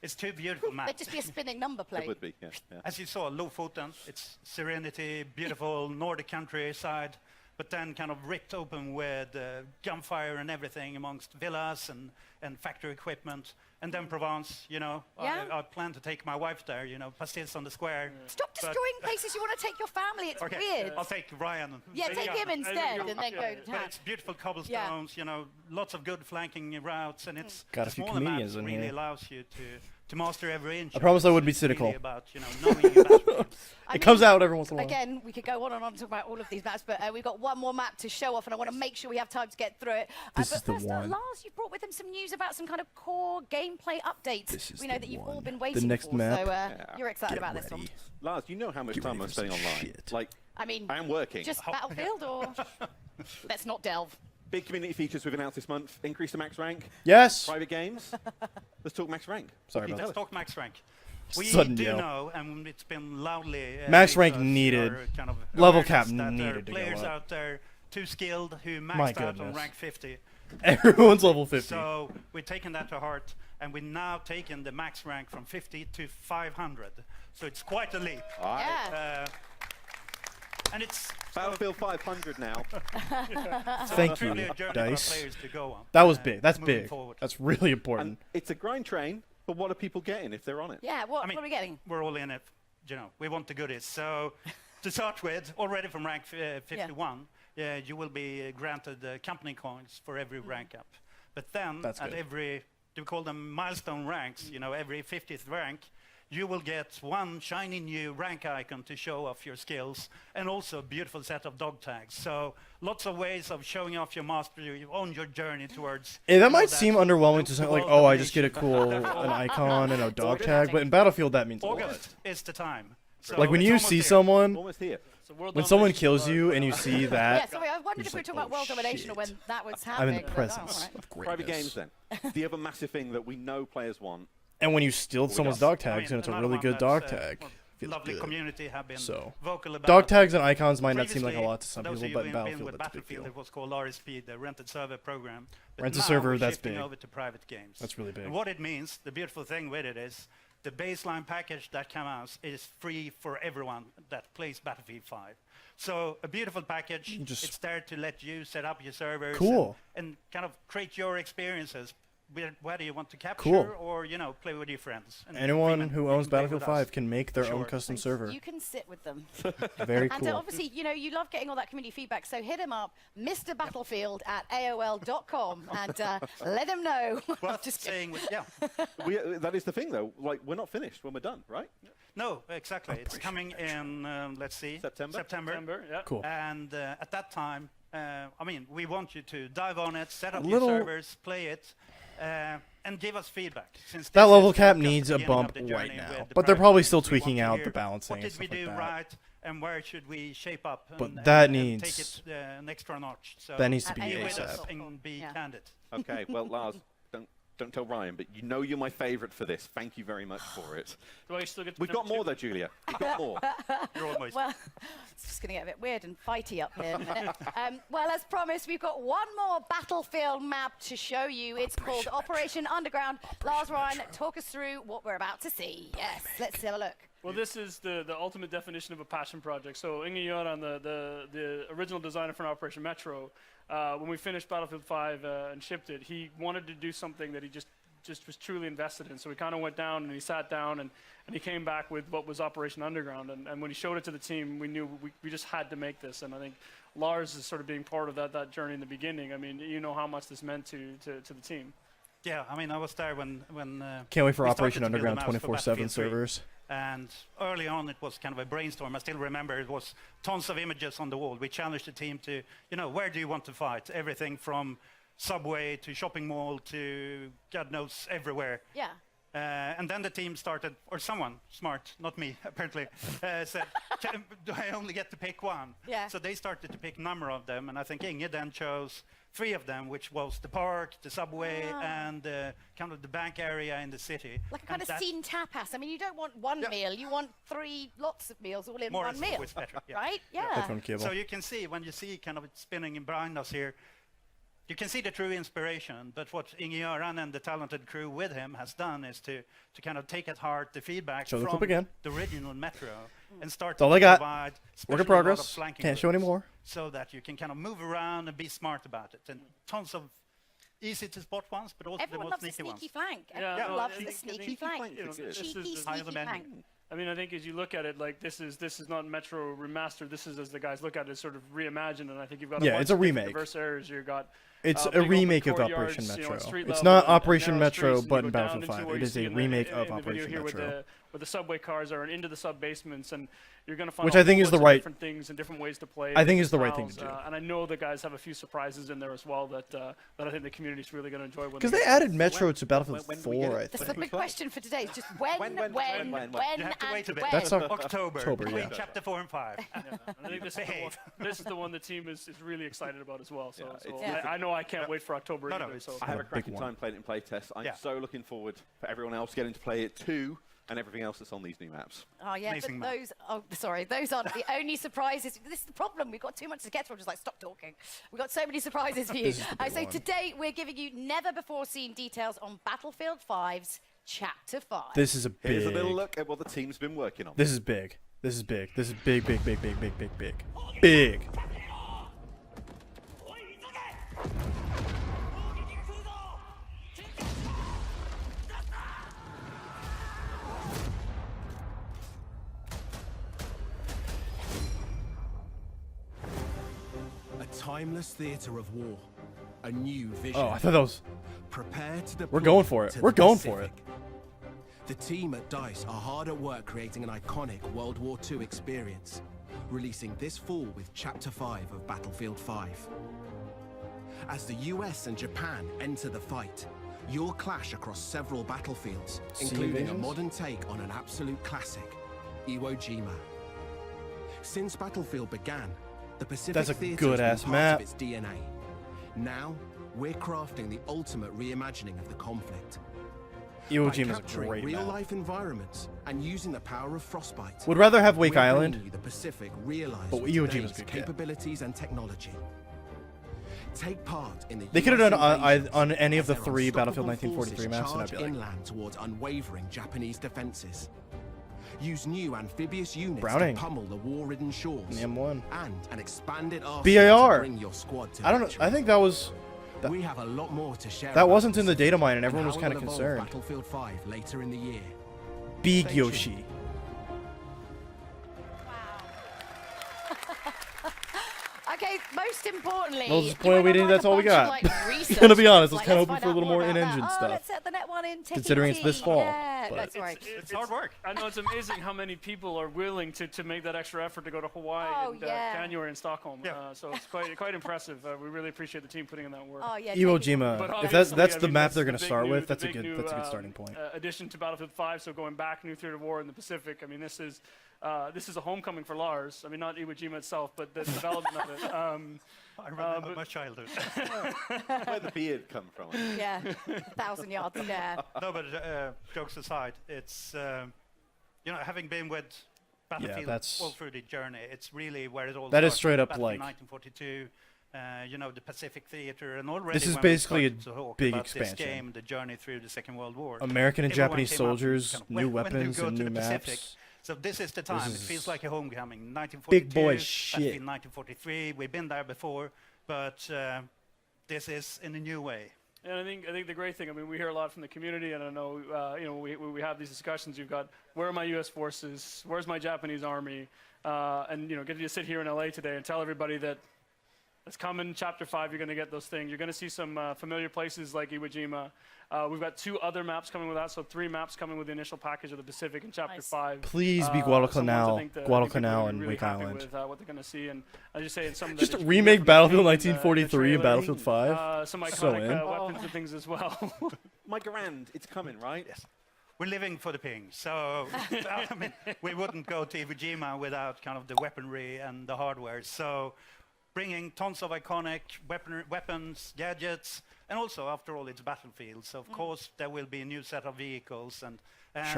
It's two beautiful maps. There'd just be a spinning number plate. It would be, yeah. As you saw, Lofoten, it's serenity, beautiful Nordic countryside, but then kind of ripped open with gunfire and everything amongst villas and factory equipment. And then Provence, you know, Yeah. I plan to take my wife there, you know, pastilles on the square. Stop But- destroying places you want to take your family. It's Okay, weird. I'll take Ryan. Yeah, take him instead and then go to But town. it's beautiful cobblestones, you know, lots of good flanking routes, and it's Got a the few smaller comedians maps in really here. allows you to master every inch. I of promise it. I wouldn't be It's really cynical. about, you know, knowing your battlefield. I It comes mean, out every once in a while. Again, we could go on and on talking about all of these maps, but we've got one more map to show off, and I want to make sure we have time to get through it. This but is the first, one. Lars, you brought with him some news about some kind of core gameplay updates. This is We know the that you've all one. been The waiting next for, map. so Yeah. you're excited Get about this one. ready. Lars, you know how much Get time ready I'm for spending some online. shit. Like, I mean, I am working. just Battlefield, or let's not delve. Big community features we've announced this month. Increase the max rank. Yes. Private games. Let's talk max rank. Sorry Keep about Let's talk max rank. We Sudden do yell. know, and it's been loudly Max rank because needed. our kind of Level awareness cap that there are needed to go players up. out there too skilled who My maxed out on goodness. rank 50. Everyone's level 50. So we've taken that to heart, and we've now taken the max rank from 50 to 500. So it's quite a leap. All right. Yeah. And it's Battlefield 500 now. Thank you, truly a journey for our Dice. players to go on, That was big. That's moving big. forward. That's really important. And it's a grind train, but what are people getting if they're on it? Yeah, what, I mean, what are we getting? We're all in it. You know, we want the goodies. So to start with, already from rank 51, you will be granted company coins for every rank up. But then That's at good. every, do we call them milestone ranks? You know, every 50th rank, you will get one shiny new rank icon to show off your skills, and also a beautiful set of dog tags. So lots of ways of showing off your mastery on your journey towards. Yeah, that you know, might seem underwhelming to say like, world oh, I just get a domination. cool an icon and a dog tag, but in Battlefield that means a lot. August is the time. So Like when it's you almost see here. someone, Almost here. when someone kills you and you see that, Yeah, sorry, I wondered you're if we were just talking like, about world oh, domination or shit. when that was I'm happening. in the but, presence all right. of Private greatness. games then. The other massive thing that we know players want. And when you steal someone's dog I mean, tags and it's a another really one good that's, dog tag, well, feels lovely good. community have been So, vocal about. dog tags and icons might not seem like a Previously, lot to some for those people, of you but in who've been Battlefield with that's a big Battlefield, deal. it was called RSP, the rented server program. But Rent a now server, we're that's shifting big. over to private games. That's really big. And what it means, the beautiful thing with it is, the baseline package that comes out is free for everyone that plays Battlefield 5. So a beautiful package. Just- It's there to let you set up your servers. Cool. And kind of create your experiences. Whether you want to capture Cool. or play with your friends. And Anyone Freeman, who you owns can play Battlefield with us. 5 can make their own Sure. custom server. You can sit with them. Very And cool. obviously, you love getting all that community feedback, so hit him up, Mr. Battlefield at AOL.com, and let him know. Well, just saying, yeah. That is the thing, though. Like, we're not finished when we're done, right? No, exactly. It's coming in, let's see, September? September, yeah. Cool. And at that time, I mean, we want you to dive on it, set up Little- your servers, play it, and give us feedback. Since That this level is cap just the needs a beginning of bump the right journey now, with the but they're private probably games. still We tweaking want to out hear the balancing What and did we stuff do like that. right, and where should we shape up? But and, that and needs- take it an extra notch. So that needs to be be with us ASAP. and be Yeah. candid. Okay, well, Lars, don't Don't tell Ryan, but you know you're my favorite for this. Thank you very much for it. Do I still get to We've got more though, Julia. We've got more. You're almost. Well, it's just going to get a bit weird and fighty up here in a minute. Well, as promised, we've got one more Battlefield map to show you. It's called Operation Underground. Lars, Ryan, talk us through what we're about to see. Yes, let's have a look. Well, this is the ultimate definition of a passion project. So Inge Göran, the original designer for Operation Metro, when we finished Battlefield 5 and shipped it, he wanted to do something that he just was truly invested in. So we kind of went down and he sat down and he came back with what was Operation Underground. And when he showed it to the team, we knew we just had to make this. And I think Lars is sort of being part of that journey in the beginning. I mean, you know how much this meant to the team. Yeah, I mean, I was there when Can't wait for we Operation started to build Underground the maps 24/7 for Battlefield 3. servers. And early on, it was kind of a brainstorm. I still remember it was tons of images on the wall. We challenged the team to, where do you want to fight? Everything from subway to shopping mall to God knows everywhere. Yeah. And then the team started, or someone smart, not me, apparently, said, do I only get to pick one? Yeah. So they started to pick a number of them, and I think Inge then chose 3 of them, which was the park, the subway, and kind of the bank area in the city. Like a kind of scene tapas. I mean, you don't want one meal, you want 3 lots of meals all in More one is meal. always better, yeah. Right? Yeah. So you can see, when you see kind of it spinning behind us here, you can see the true inspiration, but what Inge Göran and the talented crew with him has done is to kind of take at heart the feedback Show the from clip again. the original Metro and start That's all to I got. provide Work in especially a lot of progress. flanking Can't show any routes more. so that you can kind of move around and be smart about it. And tons of easy to spot ones, but also Everyone the loves most a sneaky sneaky ones. flank. Yeah, Everyone no, loves the the sneaky flank. Cheeky, High on sneaky the menu. flank. I mean, I think as you look at it, like this is not Metro remastered. This is, as the guys look at it, sort of reimagined. And I think you've got Yeah, bunch it's a of different remake. diverse areas. You've got It's a big open remake of courtyards, Operation you know, Metro. at street It's level not and Operation narrow Metro, streets, but and in you go down Battlefield into 5. what It you is see a in remake the of video Operation here Metro. with the subway cars are and into the sub basements, and you're going to find Which all I think is sorts the of right- different things and different ways to play. I think is the different right thing to styles, do. and I know the guys have a few surprises in there as well that I think the community's really going to enjoy. Because they added Metro to Battlefield 4, I That's think. the big question for today. Is just when, You have to wait a bit. That's October, October, between yeah. chapter 4 and 5. I think this is the one the team is really excited about as well. So, Yeah, so it's- I know I can't wait for October No, either. it's- So I have a big cracking one. time playing it in playtest. I'm Yeah. so looking forward for everyone else getting to play it too, and everything else that's on these new maps. Oh yeah, Amazing but those aren't the only surprises. This is the problem. We've got too much to get through. Just like stop talking. We've got so many surprises for you. This is the big So one. today we're giving you never before seen details on Battlefield 5's Chapter 5. This is a big. Here's a little look at what the team's been working on. This is big. This is big. This is big, big, big, big, big, big, big. Big. A timeless theater of war. A new vision. Oh, I thought that was. Prepare to deploy We're going for it. to We're the going for it. Pacific. The team at DICE are hard at work creating an iconic World War II experience, releasing this fall with Chapter 5 of Battlefield 5. As the US and Japan enter the fight, you'll clash across several battlefields, Sea including a invasions? modern take on an absolute classic, Iwo Jima. Since Battlefield began, the Pacific That's a Theater good-ass has been part map. of its DNA. Now, we're crafting the ultimate reimagining of the conflict. Iwo By Jima is a capturing great map. real-life environments and using the power of Frostbite. Would rather have Wake we're bringing Island, you the Pacific realized but with Iwo Jima's today's good, yeah. capabilities and technology. Take part in the They could have US done invasions on any of as the their 3 Battlefield unstoppable 1943 forces maps, and I'd charge be like, inland towards unwavering Japanese defenses. Use new amphibious units Browning. to pummel the war-ridden shores. The M1. And an expanded arsenal BAR. to bring your squad to I don't know. victory. I think that was. We have a lot more to share. That about wasn't in the Pacific data mine, and and everyone was how it kind of will evolve concerned. Battlefield 5 later in the year. Big Stay Yoshi. tuned. Okay, most importantly, Well, you disappointed we went on, didn't. That's all we a bunch got. of, like, research Gonna be honest, I was like, kind of let's hoping for a find little out more about in-engine that. stuff. Oh, let's set the net one in. Considering it's this fall, Yeah, but- that's right. It's hard work. I know it's amazing how many people are willing to make that extra effort to go to Hawaii in January in Stockholm. So it's quite impressive. We really appreciate the team putting in that work. Oh, yeah, Iwo taking- Jima. But If that's obviously, the I mean, map that's they're the going to big start new- with, the that's a big good new, starting point. Addition to Battlefield 5, so going back, new theater of war in the Pacific. I mean, this is a homecoming for Lars. I mean, not Iwo Jima itself, but the development of it. I remember my childhood. Where the beard come from? Yeah, 1,000 yards there. No, but jokes aside, it's having been with Battlefield all through the journey, it's really where it all that started. is straight up Battlefield like 1942. The Pacific Theater, and already this is when we basically a started to talk big about expansion. This game, the journey through the Second World War. American and Everyone Japanese came up and soldiers, kind of, new when do you weapons go and to new the Pacific? maps. So this is the time. It feels like a homecoming. 1942, Big boy Battlefield shit. 1943. We've been there before, but this is in a new way. And I think the great thing, I mean, we hear a lot from the community, and I know, we have these discussions. You've got, where are my U.S. forces? Where's my Japanese army? And getting to sit here in LA today and tell everybody that it's coming. Chapter 5, you're going to get those things. You're going to see some familiar places like Iwo Jima. We've got 2 other maps coming with that, so 3 maps coming with the initial package of the Pacific in Chapter 5. Please be Guadalcanal and Wake Island. With what they're going to see, and I just say, some Just remake Battlefield 1943 and Battlefield 5. Some iconic weapons and things as well. My Garand, it's coming, right? Yes. We're living for the ping, so I mean, we wouldn't go to Iwo Jima without kind of the weaponry and the hardware. So bringing tons of iconic weapons, gadgets, and also, after all, it's Battlefield. So, of course, there will be a new set of vehicles. And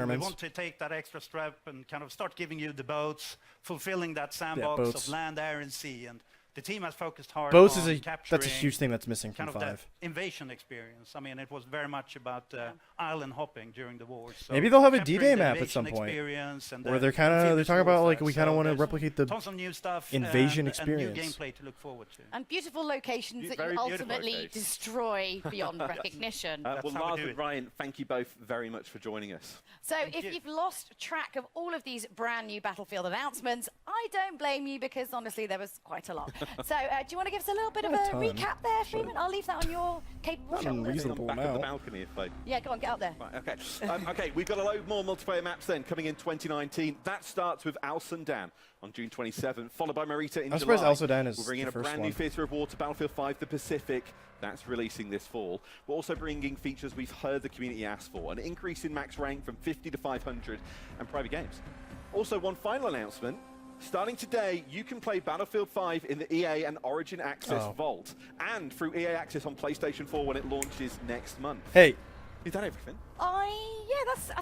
we want to take that extra step and kind of start giving you the boats, fulfilling that sandbox of land, air, and sea. And the team has focused hard on capturing that's a huge thing that's missing from kind of 5. that invasion experience. I mean, it was very much about island hopping during the war. So maybe they'll have a capturing D-Day the map at some invasion point, experience and where the they're talking about like we kind of so want to there's replicate the tons of new stuff invasion and experience. new gameplay to look forward to. And beautiful locations that Very you beautiful ultimately locations. destroy beyond recognition. Well, Lars and Ryan, thank you both very much for joining us. So if you've lost track of all of these brand new Battlefield announcements, I don't blame you, because honestly there was quite a lot. So do you want to give us a little bit of a recap there, Freeman? I'll leave that on your capable shoulders. Back of the balcony if I... Yeah, go on, get up there. Right, okay. Okay, we've got a load more multiplayer maps then coming in 2019. That starts with Al Sundan on June 27th, followed by Marita in I'm July. surprised Al Sundan is We're bringing the a first brand one. new Theatre of War to Battlefield 5, the Pacific. That's releasing this fall. We're also bringing features we've heard the community ask for, an increase in max rank from 50 to 500, and private games. Also, one final announcement. Starting today, you can play Battlefield 5 in the EA and Origin Access Vault, and through EA Access on PlayStation 4 when it launches next month. Hey. Is that everything?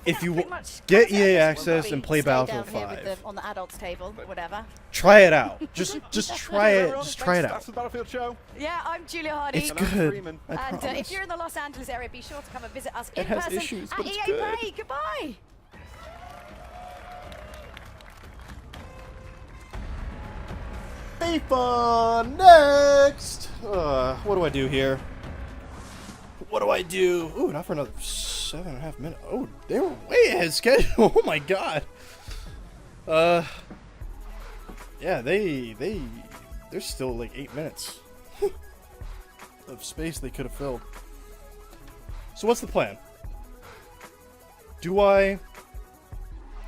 If you pretty much get covers it. EA I guess access we'll and play stay down Battlefield here with 5. on the adults table, whatever. Try it out. Just try it. Just try it out. That's the Battlefield show. Yeah, I'm Julia Hardy. It's good. I And promise. if you're in the Los Angeles area, be sure to come and visit us It in has person issues, at but it's EA good. Play. Goodbye. FIFA next. What do I do here? What do I do? Ooh, not for another 7.5 minutes. Oh, they were way ahead of schedule. Oh my god. Yeah, there's still like 8 minutes of space they could have filled. So what's the plan? Do I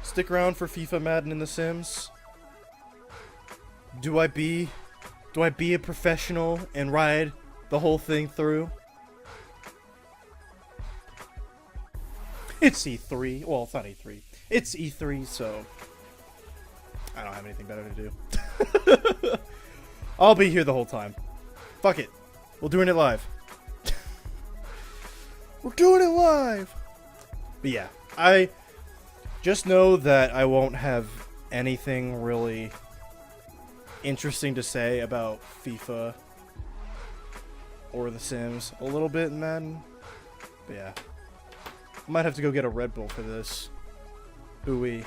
stick around for FIFA, Madden, and The Sims? Do I be a professional and ride the whole thing through? It's E3. Well, it's not E3. It's E3, so I don't have anything better to do. I'll be here the whole time. Fuck it. We're doing it live. We're doing it live. But yeah, I just know that I won't have anything really interesting to say about FIFA or The Sims. A little bit in Madden. But yeah. I might have to go get a Red Bull for this. Ooh-wee.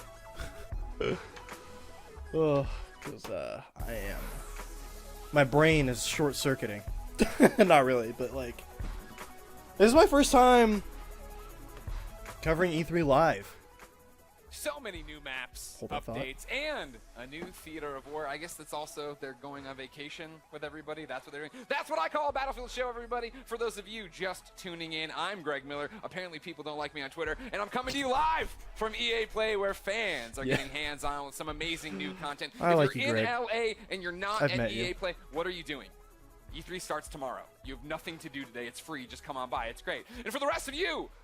Oh, because I am. My brain is short-circuiting. Not really, but like, this is my first time covering E3 live. So many new maps, Hold that thought. updates, and a new theater of war. I guess that's also, they're going on vacation with everybody. That's what they're doing. That's what I call a Battlefield show, everybody. For those of you just tuning in, I'm Greg Miller. Apparently people don't like me on Twitter, and I'm coming to you live from EA Play, where fans are getting hands-on with some amazing new content. I if like you're you, in Greg. LA and you're not I've at met EA you. Play, what are you doing? E3 starts tomorrow. You have nothing to do today. It's free. Just come on by. It's great. And for the rest of you,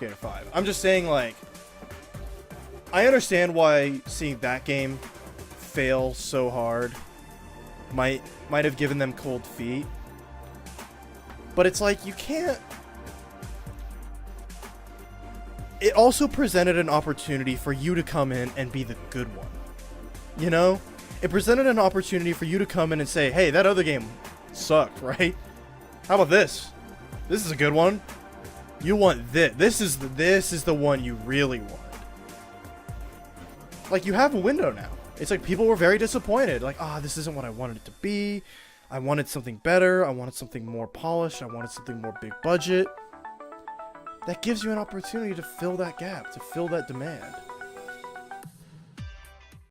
Skater 5. I'm just saying, like, I understand why seeing that game fail so hard might have given them cold feet. But it's like, you can't... It also presented an opportunity for you to come in and be the good one. You know? It presented an opportunity for you to come in and say, hey, that other game sucked, right? How about this? This is a good one. You want this. This is the one you really want. Like, you have a window now. It's like people were very disappointed. Like, this isn't what I wanted it to be. I wanted something better. I wanted something more polished. I wanted something more big budget. That gives you an opportunity to fill that gap, to fill that demand.